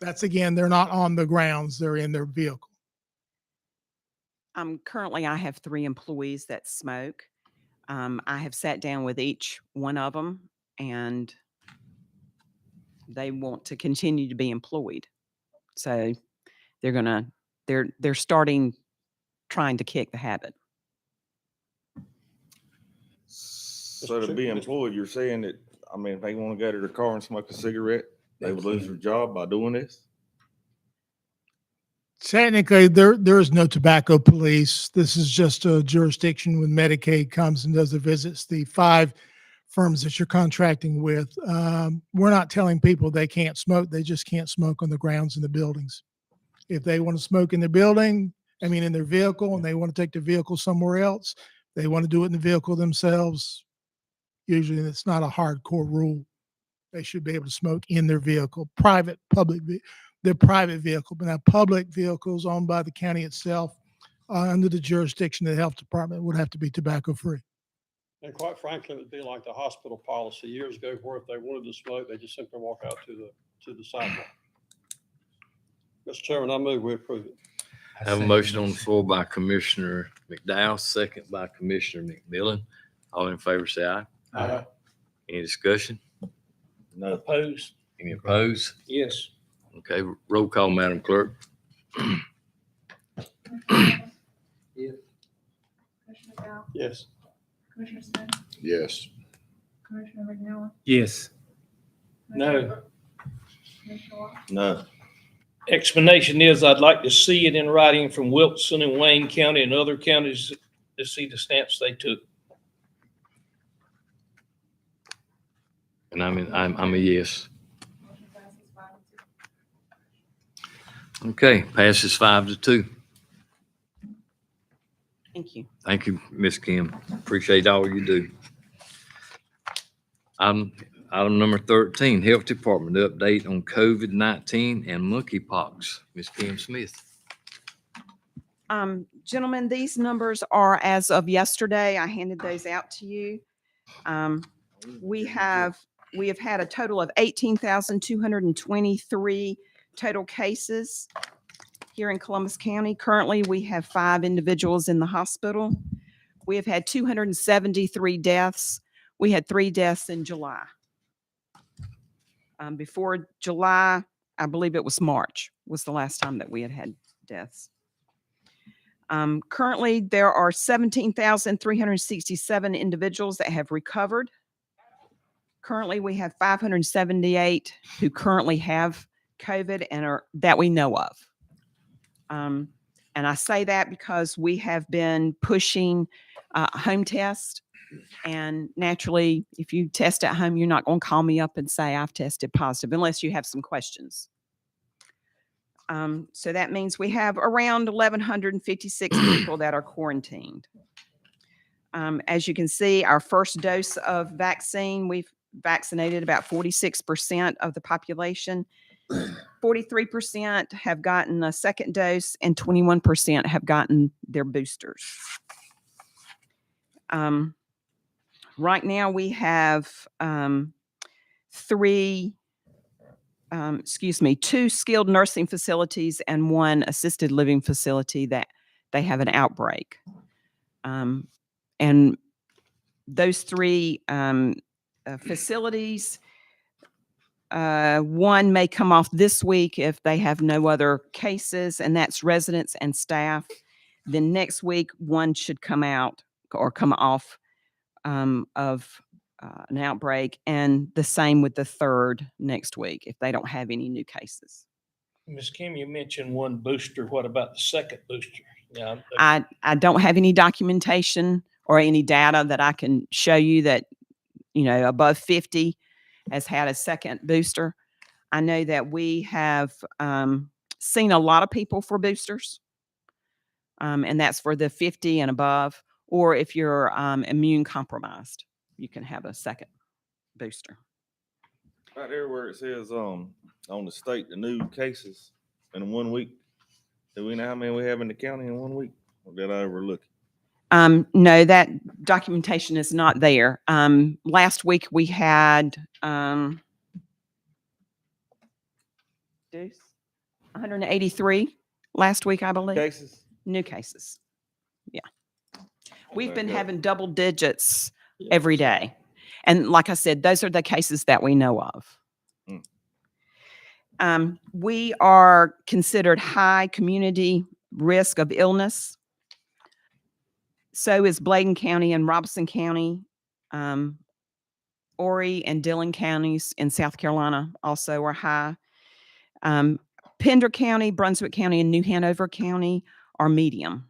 That's again, they're not on the grounds. They're in their vehicle. Currently, I have 3 employees that smoke. I have sat down with each one of them, and they want to continue to be employed. So they're starting trying to kick the habit. So to be employed, you're saying that, if they want to go to their car and smoke a cigarette, they would lose their job by doing this? Technically, there is no tobacco police. This is just a jurisdiction when Medicaid comes and does the visits. The 5 firms that you're contracting with, we're not telling people they can't smoke. They just can't smoke on the grounds in the buildings. If they want to smoke in their building, in their vehicle, and they want to take their vehicle somewhere else, they want to do it in the vehicle themselves. Usually, it's not a hardcore rule. They should be able to smoke in their vehicle, their private vehicle. But now public vehicles owned by the county itself, under the jurisdiction of the health department, would have to be tobacco free. And quite frankly, it would be like the hospital policy years ago, where if they wanted to smoke, they just simply walk out to the sidewalk. Mr. Chairman, I move we approve it. I have a motion on the floor by Commissioner McDowell, second by Commissioner McMillan. All in favor, say aye. Aye. Any discussion? No. Opposed? Any opposed? Yes. Okay, roll call, Madam Clerk. Yes. Commissioner McDowell? Yes. Commissioner Smith? Yes. Commissioner McMillan? Yes. No. Commissioner Watt? No. Explanation is I'd like to see it in writing from Wilson and Wayne County and other counties to see the stamps they took. And I'm a yes. Motion passes 5-2. Okay, passes 5-2. Thank you. Thank you, Ms. Kim. Appreciate all you do. Item number 13, Health Department update on COVID-19 and monkeypox. Ms. Kim Smith. Gentlemen, these numbers are as of yesterday. I handed those out to you. We have had a total of 18,223 total cases here in Columbus County. Currently, we have 5 individuals in the hospital. We have had 273 deaths. We had 3 deaths in July. Before July, I believe it was March, was the last time that we had deaths. Currently, there are 17,367 individuals that have recovered. Currently, we have 578 who currently have COVID and are that we know of. And I say that because we have been pushing home test. And naturally, if you test at home, you're not going to call me up and say I've tested positive unless you have some questions. So that means we have around 1,156 people that are quarantined. As you can see, our first dose of vaccine, we've vaccinated about 46% of the population. 43% have gotten a second dose and 21% have gotten their boosters. Right now we have 2 skilled nursing facilities and 1 assisted living facility that they have an outbreak. And those 3 facilities, 1 may come off this week if they have no other cases, and that's residents and staff. Then next week, 1 should come out or come off of an outbreak, and the same with the 3rd next week if they don't have any new cases. Ms. Kim, you mentioned 1 booster. What about the second booster? Yeah, I don't have any documentation or any data that I can show you that, above 50 has had a second booster. I know that we have seen a lot of people for boosters, and that's for the 50 and above, or if you're immune compromised, you can have a second booster. Right there where it says, on the state, the new cases in 1 week. Do we know how many we have in the county in 1 week? Or did I overlook it? No, that documentation is not there. Last week we had 183 last week, I believe. Cases? New cases. Yeah. We've Okay, been good. having double digits every day. And like I said, those are the cases that we know of. We are considered high community risk of illness. So is Bladen County and Robeson County. Horry and Dillon counties in South Carolina also are high. Pender County, Brunswick County, and New Hanover County are medium.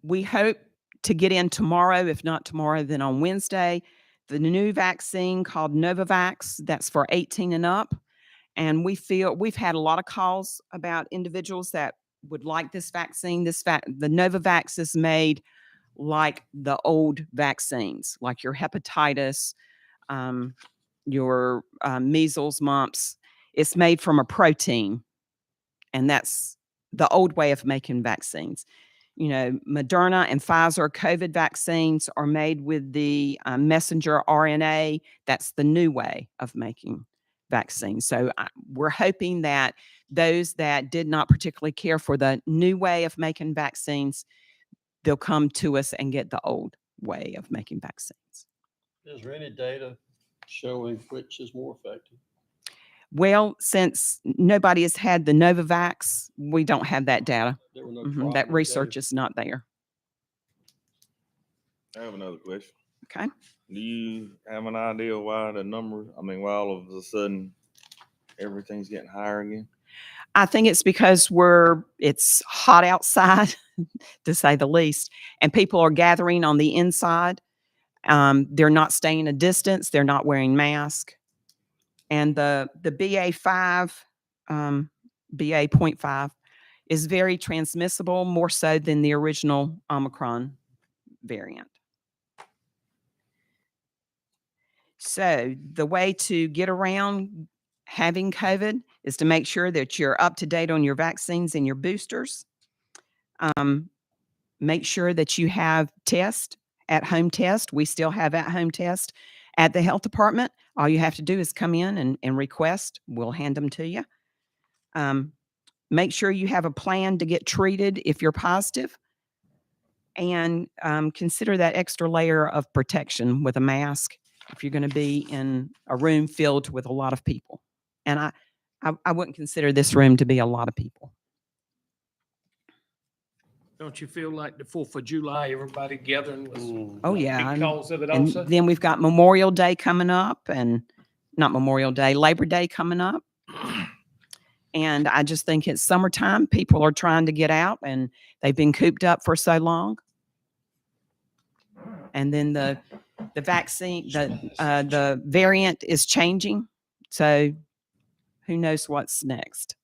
We hope to get in tomorrow, if not tomorrow, then on Wednesday, the new vaccine called Novavax, that's for 18 and up. And we've had a lot of calls about individuals that would like this vaccine. The Novavax is made like the old vaccines, like your hepatitis, your measles, mumps. It's made from a protein, and that's the old way of making vaccines. Moderna and Pfizer COVID vaccines are made with the messenger RNA. That's the new way of making vaccines. So we're hoping that those that did not particularly care for the new way of making vaccines, they'll come to us and get the old way of making vaccines. Is there any data showing which is more effective? Well, since nobody has had the Novavax, we don't have that data. There were no That problem research is not there. I have another question. Okay. Do you have an idea why why all of a sudden everything's getting higher again? I think it's because it's hot outside, to say the least, and people are gathering on the inside. They're not staying a distance. They're not wearing masks. And the BA.5, BA.5 is very transmissible, more so than the original Omicron variant. So the way to get around having COVID is to make sure that you're up to date on your vaccines and your boosters. Make sure that you have at-home test. We still have at-home test at the health department. All you have to do is come in and request. We'll hand them to you. Make sure you have a plan to get treated if you're positive. And consider that extra layer of protection with a mask if you're going to be in a room filled with a lot of people. And I wouldn't consider this room to be a lot of people. Don't you feel like the 4th of July, everybody gathering was Oh, a yeah. big cause of it And also? then we've got Memorial Day coming up, and not Memorial Day, Labor Day coming up. And I just think it's summertime. People are trying to get out, and they've been cooped up for so long. And then the vaccine, the variant is changing. So who knows what's next?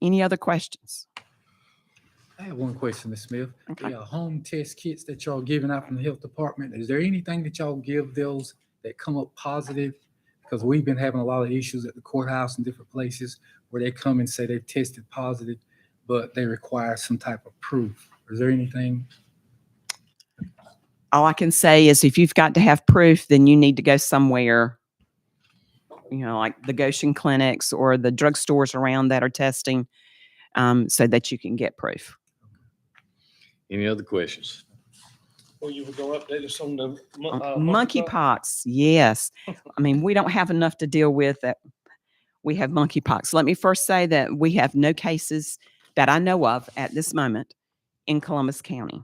Any other questions? I have one question, Ms. Smith. Okay. The home test kits that y'all giving out from the health department, is there anything that y'all give those that come up positive? Because we've been having a lot of issues at the courthouse and different places where they come and say they've tested positive, but they require some type of proof. Is there anything? All I can say is if you've got to have proof, then you need to go somewhere, like the Goshen clinics or the drugstores around that are testing, so that you can get proof. Any other questions? Or you would go update us on the Monkeypox, yes. I mean, we don't have enough to deal with that. We have monkeypox. Let me first say that we have no cases that I know of at this moment in Columbus County.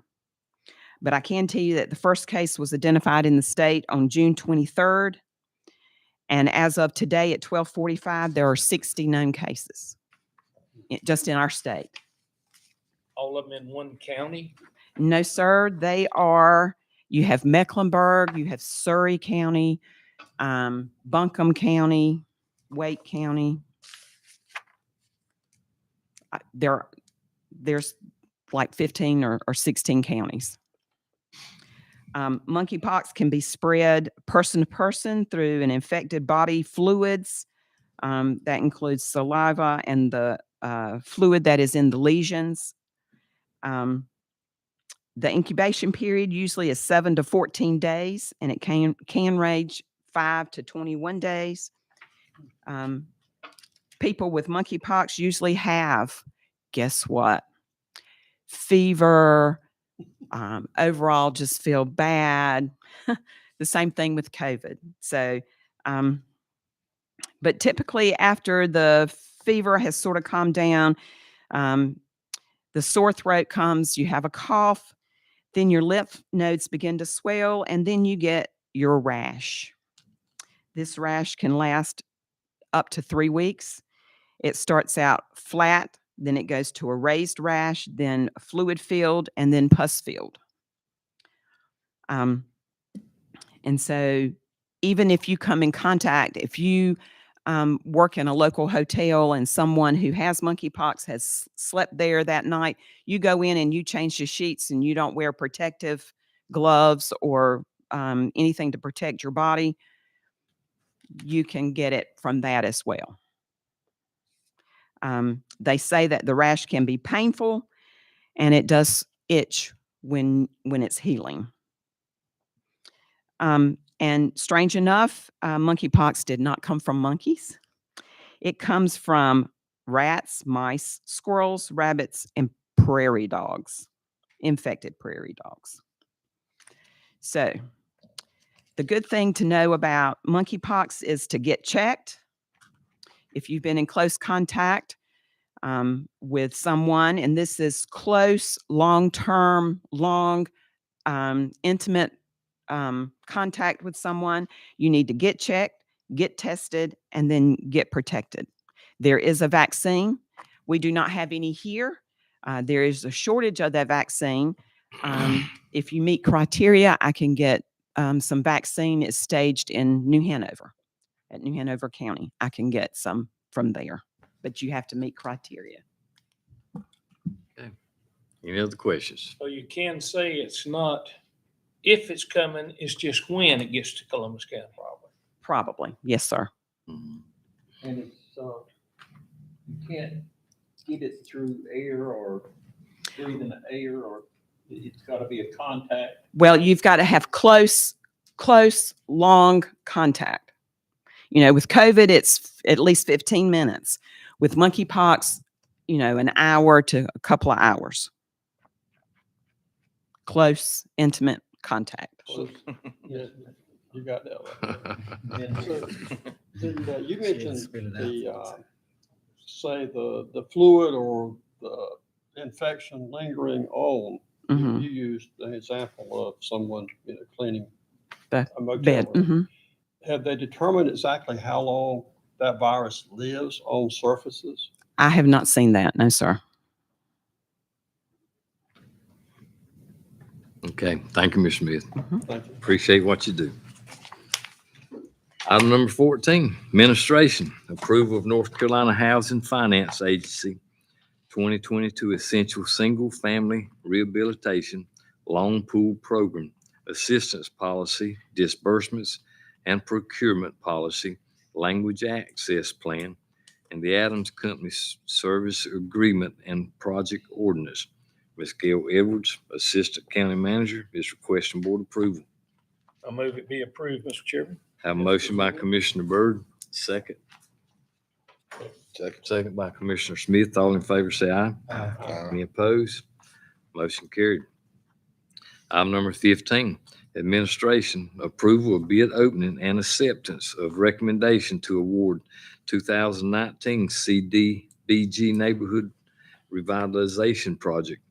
But I can tell you that the first case was identified in the state on June 23rd. And as of today at 12:45, there are 60 known cases just in our state. all of them in one county? No, sir. You have Mecklenburg, you have Surrey County, Buncombe County, Wake County. There's like 15 or 16 counties. Monkeypox can be spread person to person through an infected body fluids. That includes saliva and the fluid that is in the lesions. The incubation period usually is 7 to 14 days, and it can range 5 to 21 days. People with monkeypox usually have, guess what? Fever, overall just feel bad. The same thing with COVID. So, but typically after the fever has sort of calmed down, the sore throat comes, you have a cough, then your lymph nodes begin to swell, and then you get your rash. This rash can last up to 3 weeks. It starts out flat, then it goes to a raised rash, then fluid filled, and then pus filled. And so even if you come in contact, if you work in a local hotel and someone who has monkeypox has slept there that night, you go in and you change the sheets and you don't wear protective gloves or anything to protect your body, you can get it from that as well. They say that the rash can be painful and it does itch when it's healing. And strange enough, monkeypox did not come from monkeys. It comes from rats, mice, squirrels, rabbits, and prairie dogs, infected prairie dogs. So the good thing to know about monkeypox is to get checked. If you've been in close contact with someone, and this is close, long-term, intimate contact with someone, you need to get checked, get tested, and then get protected. There is a vaccine. We do not have any here. There is a shortage of that vaccine. If you meet criteria, I can get some vaccine. It's staged in New Hanover, at New Hanover County. I can get some from there, but you have to meet criteria. Any other questions? So you can say it's not if it's coming, it's just when it gets to Columbus County, probably. Probably. Yes, sir. Mhm. And it's, you can't get it through air or breathing the air, or it's gotta be a contact. Well, you've got to have close, long contact. You know, with COVID, it's at least 15 minutes. With monkeypox, you know, an hour to a couple of hours. Close, intimate contact. So, yeah, you got that right. And So, you mentioned the, say the fluid or the infection lingering on. Mhm. You used an example of someone, cleaning The a motel bed. room. Mhm. Have they determined exactly how long that virus lives on surfaces? I have not seen that. No, sir. Okay, thank you, Mr. Smith. Thank you. Appreciate what you do. Item number 14, administration, approval of North Carolina Housing Finance Agency 2022 Essential Single Family Rehabilitation Loan Pool Program, Assistance Policy, Disbursements and Procurement Policy, Language Access Plan, and the Adams Company Service Agreement and Project Ordinance. Ms. Gail Edwards, Assistant County Manager, is requesting board approval. I move it be approved, Mr. Chairman. Have a motion by Commissioner Byrd, second. Second by Commissioner Smith. All in favor, say aye. Any opposed? Motion carried. Item number 15, administration approval of bid opening and acceptance of recommendation to award 2019 CDBG Neighborhood Revitalization Project,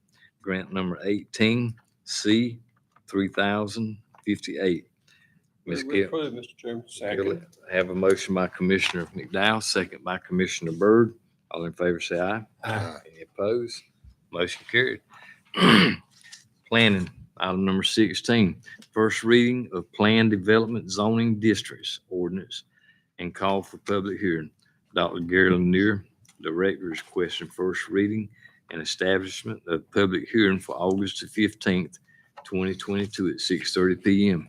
grant number 18C 3058. Ms. We Gill, approve, Mr. Chairman. have a motion by Commissioner McDowell, second by Commissioner Byrd. All in favor, say aye. Any opposed? Motion carried. Planning, item number 16, first reading of Plan Development Zoning Districts Ordinance and call for public hearing. Dr. Gary Lanier, Director, is requesting first reading and establishment of public hearing for August the 15th, 2022 at 6:30 PM.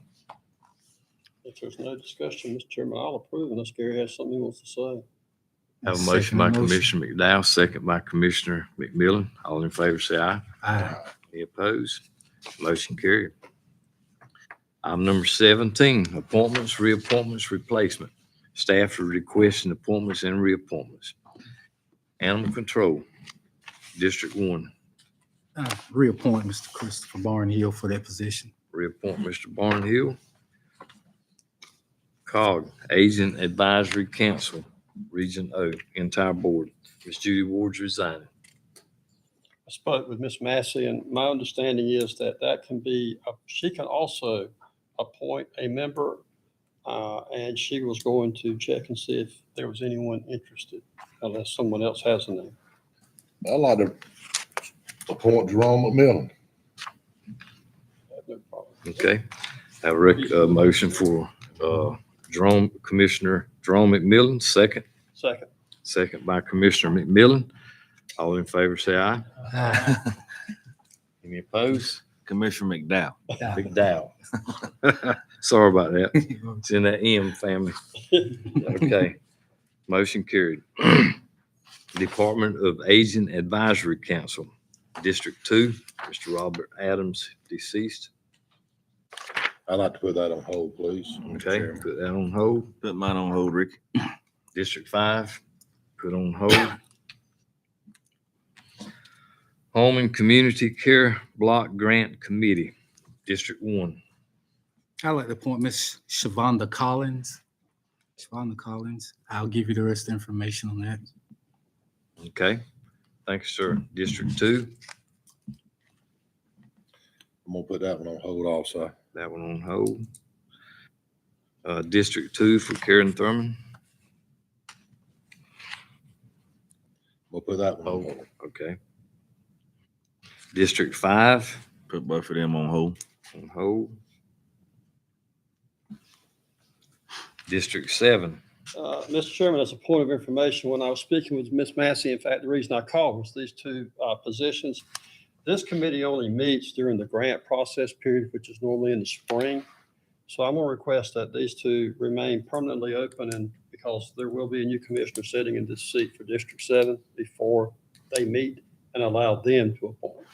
If there's no discussion, Mr. Chairman, I'll approve unless Gary has something he wants to say. Have a motion by Commissioner McDowell, second by Commissioner McMillan. All in favor, say aye. Any opposed? Motion carried. Item number 17, appointments, reappointments, replacement. Staff are requesting appointments and reappointments. Animal Control, District 1, Reappoint Mr. Christopher Barnhill for that position. reappoint Mr. Barnhill. COG, Agent Advisory Council, Region O, entire board. Ms. Judy Ward's resigning. I spoke with Ms. Massey, and my understanding is that that can be, she can also appoint a member, and she was going to check and see if there was anyone interested, unless someone else has a name. I'd like to appoint Jerome McMillan. I have no problem. Okay. Have a motion for Commissioner Jerome McMillan, second. Second. Second by Commissioner McMillan. All in favor, say aye. Any opposed? Commissioner McDowell. McDowell. Sorry about that. It's in that M family. Okay. Motion carried. Department of Aging Advisory Council, District 2, Mr. Robert Adams, deceased. I'd like to put that on hold, please. Okay, put that on hold. Put mine on hold, Ricky. District 5, put on hold. Home and Community Care Block Grant Committee, District 1. I'd like to appoint Miss Shavonda Collins. Shavonda Collins. I'll give you the rest of the information on that. Okay, thanks, sir. District 2, I'm gonna put that one on hold also. that one on hold. District 2 for Karen Thurman. We'll put that one on hold, hold. okay. District 5 Put both of them on hold. on hold. District 7, Mr. Chairman, as a point of information, when I was speaking with Ms. Massey, in fact, the reason I called was these two positions. This committee only meets during the grant process period, which is normally in the spring. So I'm going to request that these two remain permanently open, and because there will be a new commissioner sitting in this seat for District 7 before they meet, and allow them to appoint.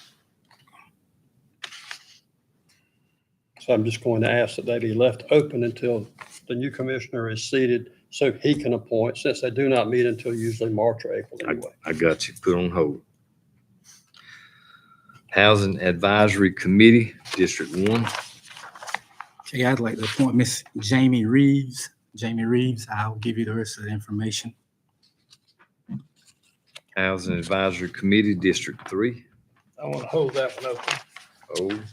So I'm just going to ask that they be left open until the new commissioner is seated so he can appoint, since they do not meet until usually March or April anyway. I got you, put on hold. Housing Advisory Committee, District 1, Okay, I'd like to appoint Miss Jamie Reeves. Jamie Reeves, I'll give you the rest of the information. Housing Advisory Committee, District 3, I want to hold that one open. hold.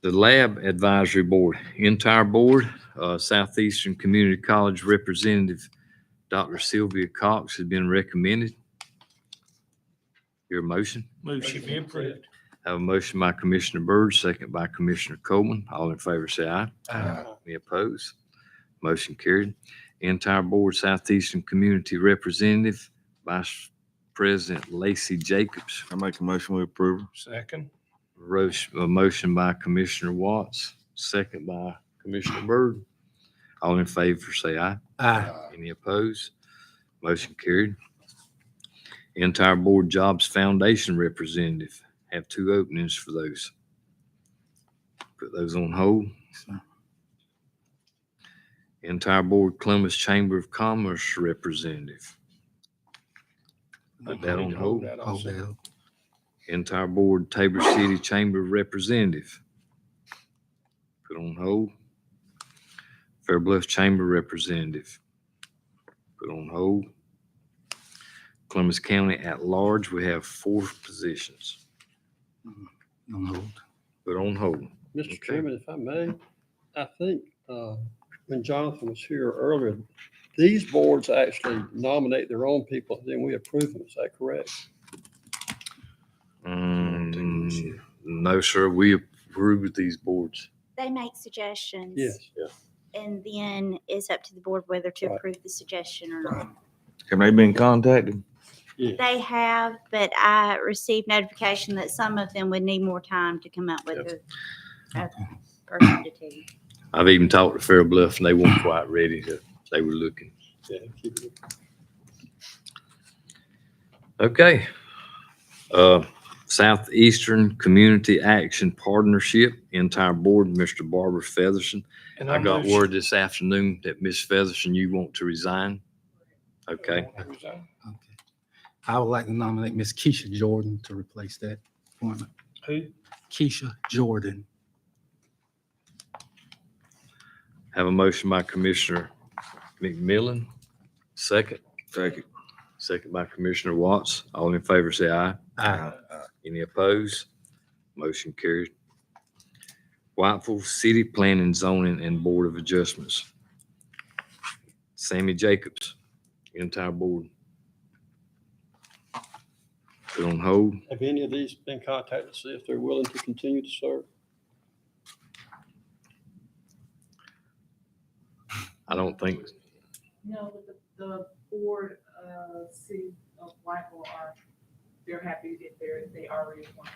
The Lab Advisory Board, entire board, Southeastern Community College Representative Dr. Sylvia Cox has been recommended. Your motion? Motion be approved. Have a motion by Commissioner Byrd, second by Commissioner Coleman. All in favor, say aye. Aye. Any opposed? Motion carried. Entire board, Southeastern Community Representative, Vice President Lacey Jacobs. I make a motion we approve. Second. A motion by Commissioner Watts, second by Commissioner Byrd. All in favor, say aye. Aye. Any opposed? Motion carried. Entire Board Jobs Foundation Representative, have 2 openings for those. Put those on hold. Entire Board Columbus Chamber of Commerce Representative. Put that on hold. Hold that up. Entire Board Tabor City Chamber of Representative. Put on hold. Fair Bluff Chamber Representative. Put on hold. Columbus County at large, we have 4 positions. On hold. Put on hold. Mr. Okay. Chairman, if I may, I think when Jonathan was here earlier, these boards actually nominate their own people, then we approve them. Is that correct? No, sir, we approve with these boards. They make suggestions. Yes. And then it's up to the board whether to Right. approve the suggestion or not. Have they been contacted? They have, but I received notification that some of them would need more time to come up with a person to tell you. I've even talked to Fair Bluff and they weren't quite ready to, they were looking. Yeah, keep it. Okay. Southeastern Community Action Partnership, entire board, Mr. Barbara Featherson. And I got motion- word this afternoon that Ms. Featherson, you want to resign. Okay. Okay. I would like to nominate Miss Keisha Jordan to replace that appointment. Who? Keisha Jordan. Have a motion by Commissioner McMillan. Second. Second. Second by Commissioner Watts. All in favor, say aye. Aye. Any opposed? Motion carried. Whiteville City Planning, Zoning, and Board of Adjustments. Sammy Jacobs, entire board. Put on hold. Have any of these been contacted to see if they're willing to continue to serve? I don't think, No, but the board, city of Whiteville they're happy if they already appointed.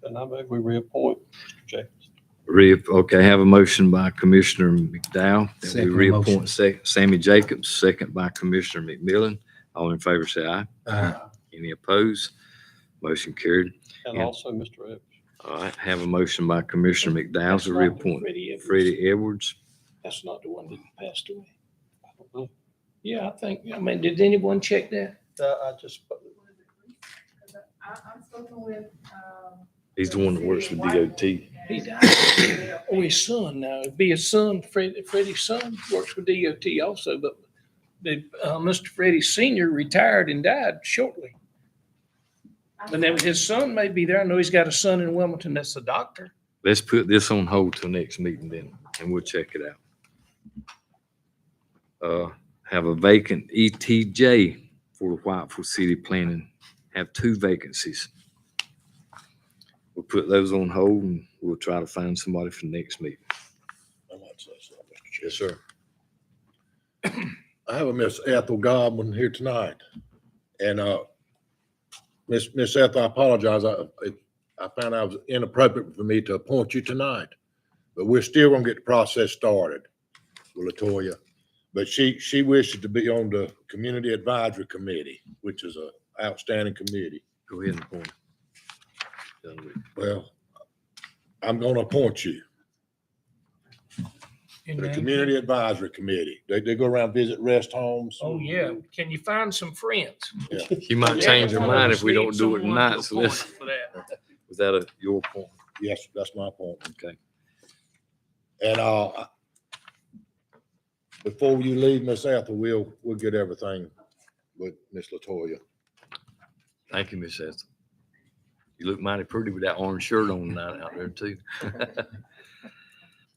And I move we reappoint Jacobs. okay, have a motion by Commissioner McDowell. That we Second reappoint Sammy Jacobs, second by Commissioner McMillan. All in favor, say aye. Aye. Any opposed? Motion carried. And Yeah. also Mr. Evans. All right, have a motion by Commissioner McDowell That's to not reappoint Freddie Edwards. That's not the one that passed away. I don't know. Yeah, I mean, did anyone check that? I just, I'm spoken with, He's the one that works with DOT. He died. Oh, his son now. It'd be his son, Freddie's son, works for DOT also, but Mr. Freddie Senior retired and died shortly. And then his son may be there. I know he's got a son in Wilmington that's a doctor. let's put this on hold till next meeting then, and we'll check it out. Have a vacant ETJ for the Whiteville City Planning. Have 2 vacancies. We'll put those on hold and we'll try to find somebody for the next meeting. I might say so, Mr. Chair. Yes, sir. I have a Miss Ethel Godwin here tonight. And, Miss Ethel, I apologize. I found out it was inappropriate for me to appoint you tonight, but we're still gonna get the process started with LaToya. But she wishes to be on the Community Advisory Committee, which is a outstanding committee. Go ahead and appoint. Well, I'm gonna appoint you to the Community Advisory Committee. They go around, visit rest homes. Oh, yeah. Can you find some friends? Yeah. She might change her mind if we don't do it Someone tonight, to so let's, appoint for that. was that your appointment? Yes, that's my appointment. Okay. And, before you leave, Miss Ethel, we'll get everything with Miss LaToya. Thank you, Miss Esther. You look mighty pretty with that orange shirt on tonight out there too.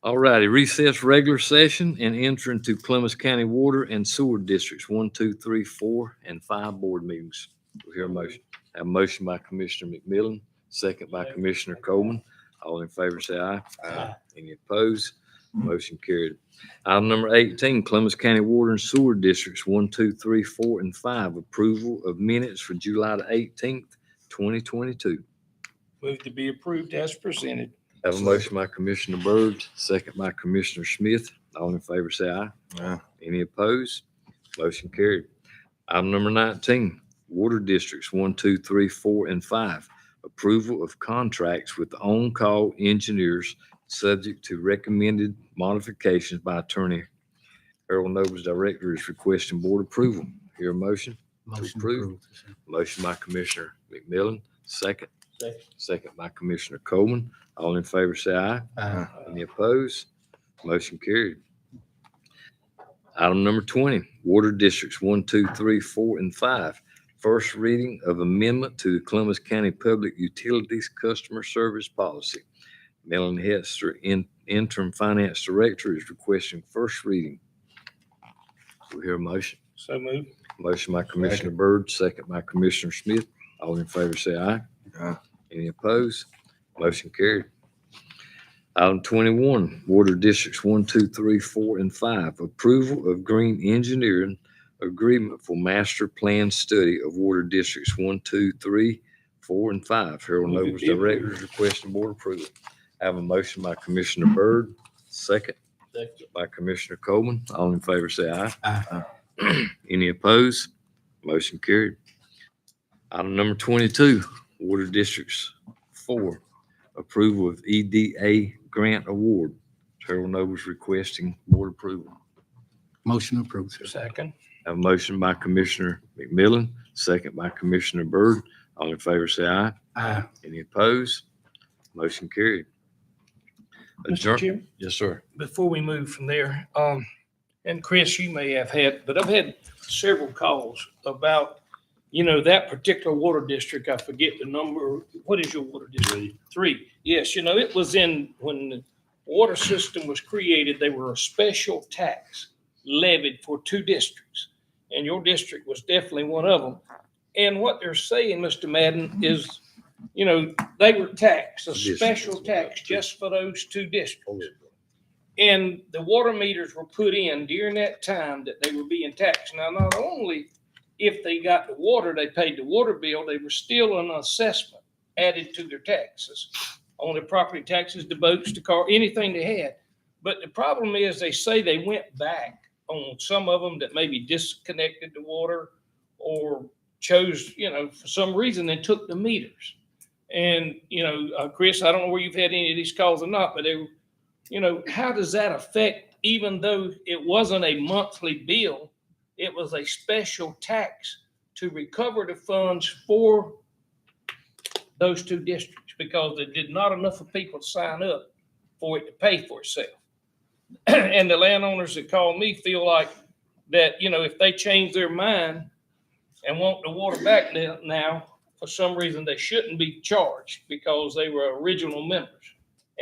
All righty, recess regular session and enter into Columbus County Water and Sewer Districts 1, 2, 3, 4, and 5 board meetings. We'll hear a motion. Have a motion by Commissioner McMillan, second by Commissioner Coleman. All in favor, say aye. Aye. Any opposed? Motion carried. Item number 18, Columbus County Water and Sewer Districts 1, 2, 3, 4, and 5. Approval of minutes for July the 18th, 2022. Move to be approved as presented. Have a motion by Commissioner Byrd, second by Commissioner Smith. All in favor, say aye. Aye. Any opposed? Motion carried. Item number 19, Water Districts 1, 2, 3, 4, and 5. Approval of contracts with on-call engineers subject to recommended modifications by Attorney Harold Nobles, Director, is requesting board approval. Hear a motion? To approve. Motion by Commissioner McMillan, second. Second by Commissioner Coleman. All in favor, say aye. Aye. Any opposed? Motion carried. Item number 20, Water Districts 1, 2, 3, 4, and 5. First reading of amendment to the Columbus County Public Utilities Customer Service Policy. Melanie Hester, Interim Finance Director, is requesting first reading. We hear a motion. So move. Motion by Commissioner Byrd, second by Commissioner Smith. All in favor, say aye. Aye. Any opposed? Motion carried. Item 21, Water Districts 1, 2, 3, 4, and 5. Approval of Green Engineering Agreement for Master Plan Study of Water Districts 1, 2, 3, 4, and 5. Harold Nobles, Director, is requesting board approval. I have a motion by Commissioner Byrd, second by Commissioner Coleman. All in favor, say aye. Aye. Any opposed? Motion carried. Item number 22, Water Districts 4. Approval of EDA Grant Award. Harold Nobles requesting board approval. Motion approved. Second. Have a motion by Commissioner McMillan, second by Commissioner Byrd. All in favor, say aye. Aye. Any opposed? Motion carried. Mr. Chairman? Yes, sir. Before we move from there, and Chris, you may have had, but I've had several calls about, that particular water district. I forget the number. What is your water district? 3. Yes, it was when the water system was created, they were a special tax levied for 2 districts. And your district was definitely one of them. And what they're saying, Mr. Madden, is, they were taxed, a special tax just for those 2 districts. And the water meters were put in during that time that they were being taxed. Now, not only if they got the water, they paid the water bill, they were still an assessment added to their taxes on their property taxes, the boats, the car, anything they had. But the problem is they say they went back on some of them that maybe disconnected the water or chose, for some reason they took the meters. And, Chris, I don't know where you've had any of these calls or not, but how does that affect, even though it wasn't a monthly bill, it was a special tax to recover the funds for those 2 districts because there did not enough of people sign up for it to pay for itself. And the landowners that call me feel like that, if they change their mind and want the water back now, for some reason they shouldn't be charged because they were original members.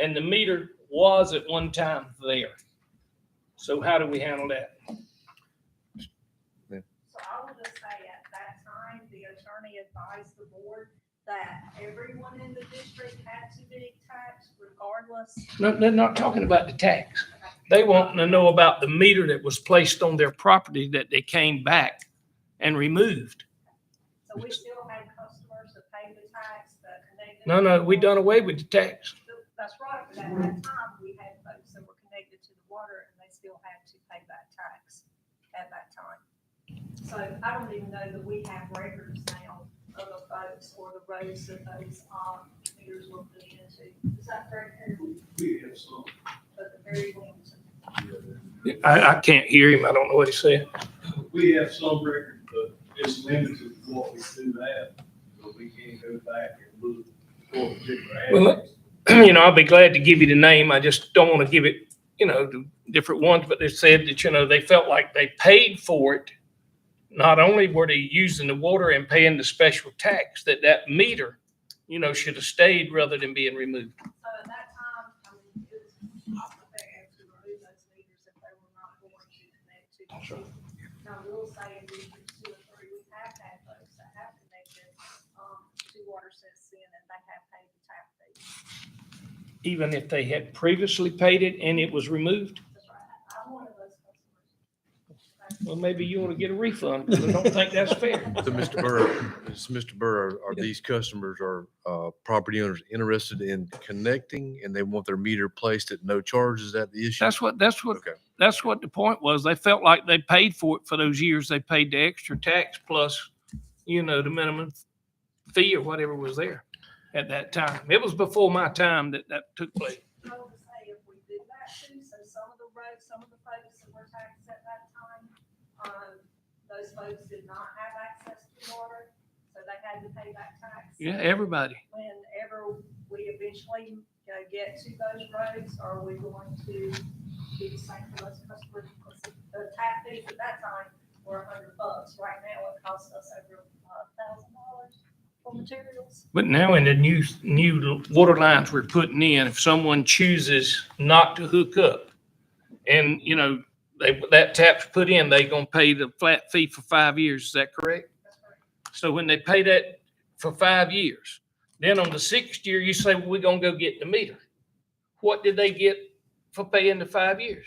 and the meter was at one time there. So how do we handle that? So I will just say at that time, the attorney advised the board that everyone in the district had to be taxed regardless. No, they're not talking about the tax. They want to know about the meter that was placed on their property that they came back and removed. So we still had customers that paid the tax, that connected. No, we done away with the tax. That's right, but at that time, we had folks that were connected to the water and they still had to pay that tax at that time. So I don't even know that we have records now of the folks or the roads that those, meters were put into. Is that correct, Harold? We have some. But the very ones. I can't hear him. I don't know what he said. We have some record, but it's limited to what we do have. So we can't go back and look for particular Well, areas. I'll be glad to give you the name. I just don't want to give it, to different ones, but they said that, they felt like they paid for it. Not only were they using the water and paying the special tax, that meter, should have stayed rather than being removed. So at that time, it was possible to remove those meters if they were not going to connect to the system. Now, we'll say in District 2 or 3, we have had folks that have connected, to water since then, and they have paid the tap fee. Even if they had previously paid it and it was removed? That's right. I'm one of those customers. Well, maybe you want to get a refund, because I don't think that's fair. So Mr. Burr, are these customers or property owners interested in connecting and they want their meter placed at no charge? Is that the issue? That's what Okay. that's what the point was. They felt like they paid for it for those years. They paid the extra tax plus, the minimum fee or whatever was there at that time. It was before my time that took place. I would say if we did that too, so some of the roads, some of the folks that were taxed at that time, those folks did not have access to water, so they had to pay that tax. Yeah, everybody. Whenever we eventually get to those roads, are we going to do the same for those customers? Because the tap fees at that time were $100. Right now, it costs us over $1,000 for materials. But now in the new water lines we're putting in, if someone chooses not to hook up and, that tap's put in, they gonna pay the flat fee for 5 years. Is that correct? That's right. So when they pay that for 5 years, then on the 6th year, you say, well, we're gonna go get the meter. What did they get for paying the 5 years?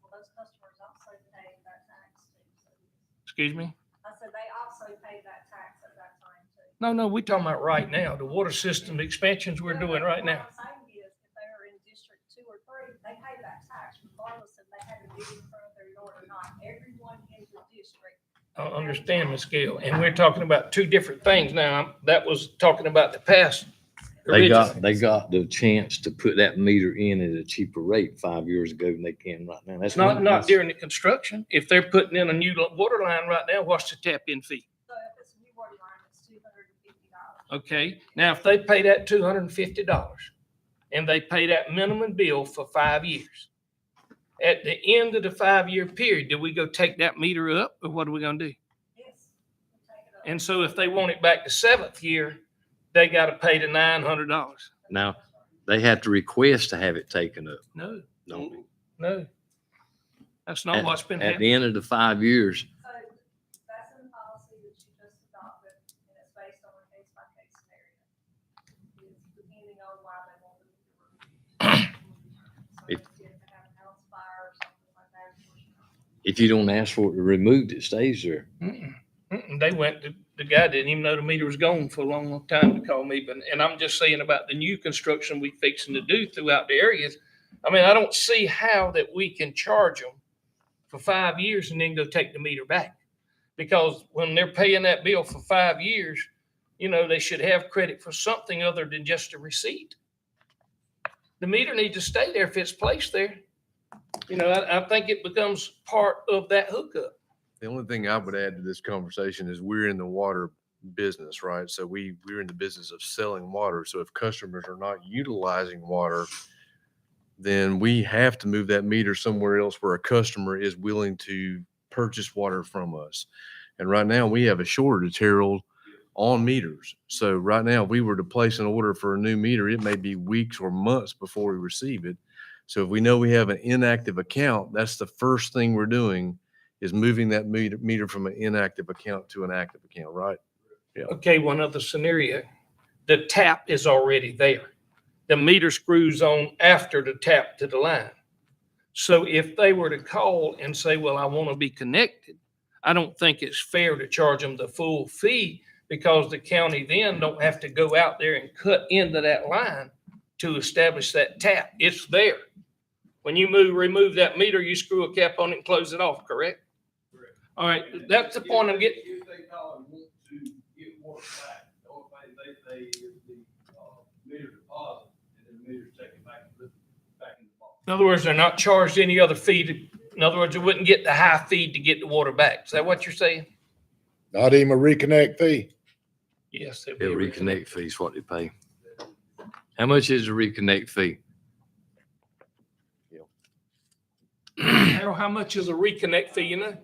Well, those customers also paid that tax too. So Excuse me? I said they also paid that tax at that time too. No, we're talking about right now, the water system expansions we're doing right now. What I'm saying is, if they are in District 2 or 3, they pay that tax regardless if they had a meter in front of their yard or not. Everyone in the district. I understand, Ms. Gill, and we're talking about two different things now. That was talking about the past. They originally. got the chance to put that meter in at a cheaper rate 5 years ago than they can right now. That's Not during the construction. If they're putting in a new water line right now, what's the tap-in fee? So if it's a new water line, it's $250. Okay, now if they pay that $250 and they pay that minimum bill for 5 years, at the end of the 5-year period, do we go take that meter up or what are we gonna do? Yes. we take it up. And so if they want it back the 7th year, they gotta pay the $900. Now, they have to request to have it taken up. No, No. no. That's not what's been At happening. the end of the 5 years, So that's in the policy that you just adopted, and it's based on a case-by-case scenario. It's depending on why they want it to be removed. So If- if they have a house fire or something like that, of course, if you don't ask for it removed, it stays there. They went, the guy didn't even know the meter was gone for a long, long time to call me, and I'm just saying about the new construction we fixing to do throughout the areas. I mean, I don't see how that we can charge them for 5 years and then go take the meter back. Because when they're paying that bill for 5 years, they should have credit for something other than just a receipt. The meter needs to stay there if it's placed there. I think it becomes part of that hookup. The only thing I would add to this conversation is we're in the water business, right? So we're in the business of selling water. So if customers are not utilizing water, then we have to move that meter somewhere else where a customer is willing to purchase water from us. And right now we have a shortage, Harold, on meters. So right now, if we were to place an order for a new meter, it may be weeks or months before we receive it. So if we know we have an inactive account, that's the first thing we're doing is moving that meter from an inactive account to an active account, right? Yeah. Okay, one other scenario. The tap is already there. The meter screws on after the tap to the line. So if they were to call and say, well, I want to be connected, I don't think it's fair to charge them the full fee because the county then don't have to go out there and cut into that line to establish that tap. It's there. When you remove that meter, you screw a cap on it and close it off, correct? Correct. All right, that's the point I'm getting. If they call and want to get water back, the only thing they pay is the meter deposit, and then the meter's taken back in the box. In other words, they're not charged any other fee. In other words, they wouldn't get the high fee to get the water back. Is that what you're saying? Not even a reconnect fee. Yes. The reconnect fee is what they pay. How much is the reconnect fee? Harold, how much is a reconnect fee, you know?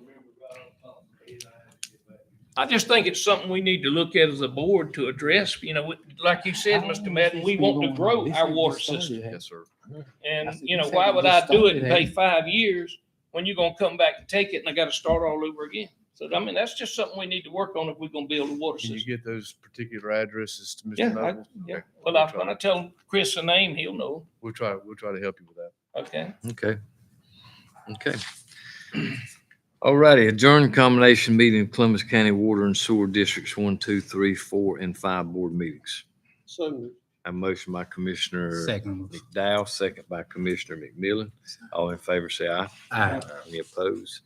I just think it's something we need to look at as a board to address. You know, like you said, Mr. Madden, we want to grow our water system. Yes, sir. And, you know, why would I do it and pay 5 years when you're gonna come back and take it and I gotta start all over again? So, I mean, that's just something we need to work on if we're gonna build a water Can you system. get those particular addresses to Mr. Yeah, Noble? yeah. Okay. Well, when I tell Chris a name, he'll know. We'll try to help you with that. Okay. Okay. Okay. All righty, adjourn combination meeting of Columbus County Water and Sewer Districts 1, 2, 3, 4, and 5 board meetings. So A motion by Commissioner Second. McDowell, second by Commissioner McMillan. All in favor, say aye. Aye. Any opposed?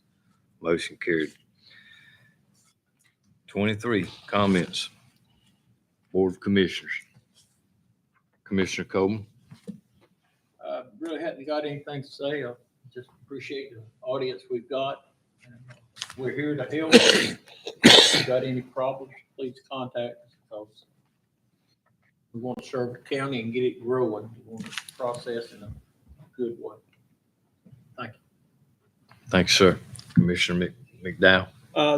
Motion carried. 23, comments. Board of Commissioners. Commissioner Coleman. Really hadn't got anything to say. I just appreciate the audience we've got. We're here to help. If you've got any problems, please contact us because we want to serve the county and get it growing. We want to process in a good way. Thank you. Thanks, sir. Commissioner McDowell.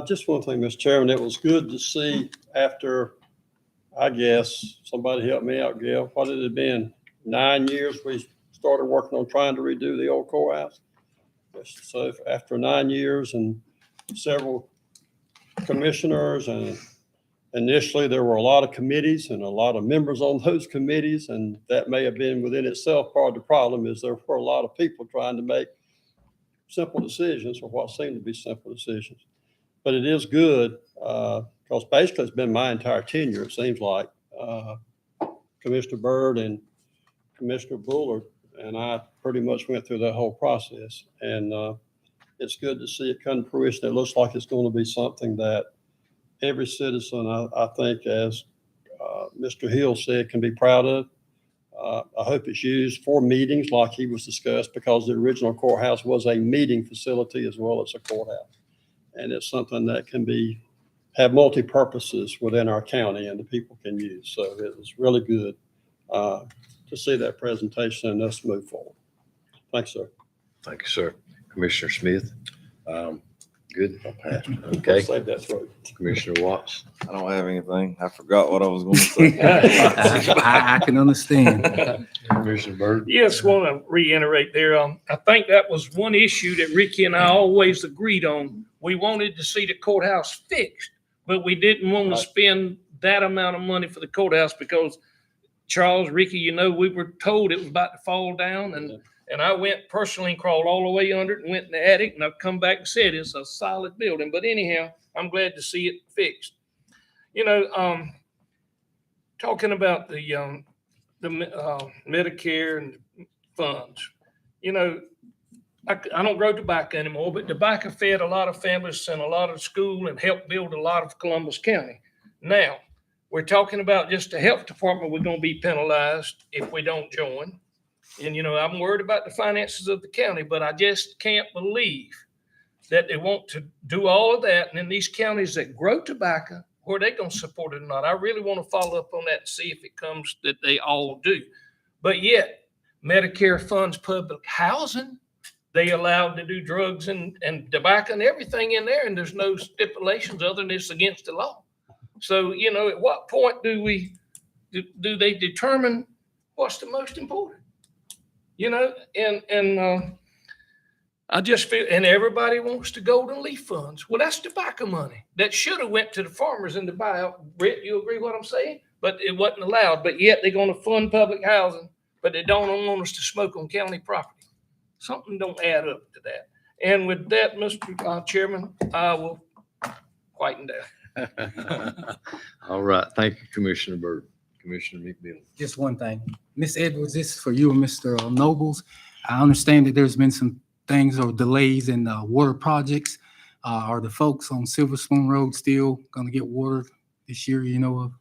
Just one thing, Mr. Chairman, it was good to see after, I guess, somebody help me out, Gail, what had it been? 9 years, we started working on trying to redo the old courthouse. So after 9 years and several commissioners, and initially there were a lot of committees and a lot of members on those committees, and that may have been within itself part of the problem is there were a lot of people trying to make simple decisions or what seemed to be simple decisions. But it is good because basically it's been my entire tenure, it seems like. Commissioner Byrd and Commissioner Bullard and I pretty much went through that whole process. And it's good to see it come to fruition. It looks like it's going to be something that every citizen, I think, as Mr. Hill said, can be proud of. I hope it's used for meetings like he was discussed because the original courthouse was a meeting facility as well as a courthouse. And it's something that can have multi-purposes within our county and the people can use. So it was really good to see that presentation and us move forward. Thanks, sir. Thank you, sir. Commissioner Smith. Good. Okay. Okay. Save that throat. Commissioner Watts. I don't have anything. I forgot what I was going to say. I can understand. Commissioner Byrd. Yes, want to reiterate there. I think that was one issue that Ricky and I always agreed on. We wanted to see the courthouse fixed, but we didn't want to spend that amount of money for the courthouse because Charles, Ricky, you know, we were told it was about to fall down and I went personally and crawled all the way under it and went in the attic and I've come back and said it's a solid building. But anyhow, I'm glad to see it fixed. You know, talking about the Medicare and funds, you know, I don't grow tobacco anymore, but tobacco fed a lot of families and a lot of school and helped build a lot of Columbus County. Now, we're talking about just the health department, we're going to be penalized if we don't join. And, you know, I'm worried about the finances of the county, but I just can't believe that they want to do all of that. And in these counties that grow tobacco, were they going to support it or not? I really want to follow up on that and see if it comes that they all do. But yet, Medicare funds public housing. They allowed to do drugs and tobacco and everything in there, and there's no stipulations other than it's against the law. So, you know, at what point do they determine what's the most important? You know, and I just feel, and everybody wants the golden leaf funds. Well, that's tobacco money that should have went to the farmers in the buyout. Brett, you agree what I'm saying? But it wasn't allowed. But yet they're going to fund public housing, but they don't want us to smoke on county property. Something don't add up to that. And with that, Mr. Chairman, I will quieten down. All right. Thank you, Commissioner Byrd. Commissioner McMillan. Just one thing. Ms. Edwards, this is for you and Mr. Nobles. I understand that there's been some things or delays in water projects. Are the folks on Silver Spoon Road still going to get water this year, you know of?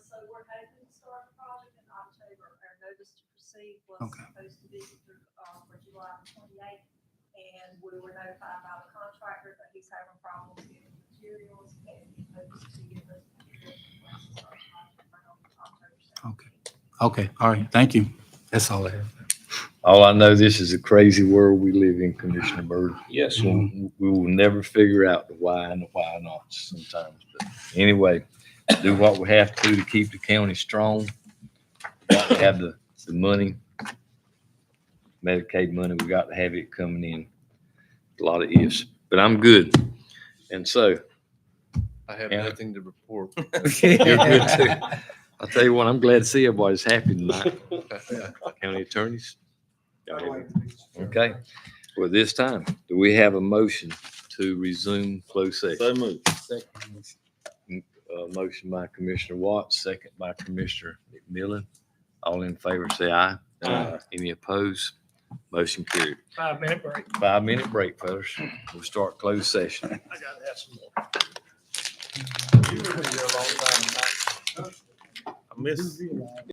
So we're hoping to start the project in October. Our notice to proceed was Okay. supposed to be for July 28th. And we were notified by the contractor that he's having problems getting materials and he hopes to give us materials in place to start the project around October 17th. Okay. Okay. All right. Thank you. That's all I have. All I know, this is a crazy world we live in, Commissioner Byrd. Yes, sir. We will never figure out the why and the why nots sometimes. But anyway, do what we have to do to keep the county strong. Got to have the money, Medicaid money. We got to have it coming in. A lot of ifs, but I'm good. And so I have Yeah. nothing to report. you're good too. I'll tell you what, I'm glad to see everybody's happy tonight. County attorneys. Okay. Well, this time, do we have a motion to resume closed session? So moved. Motion by Commissioner Watts, second by Commissioner McMillan. All in favor, say aye. Aye. Any opposed? Motion carried. 5-minute break. 5-minute break, fellas. We'll start closed session. I gotta have some more. I miss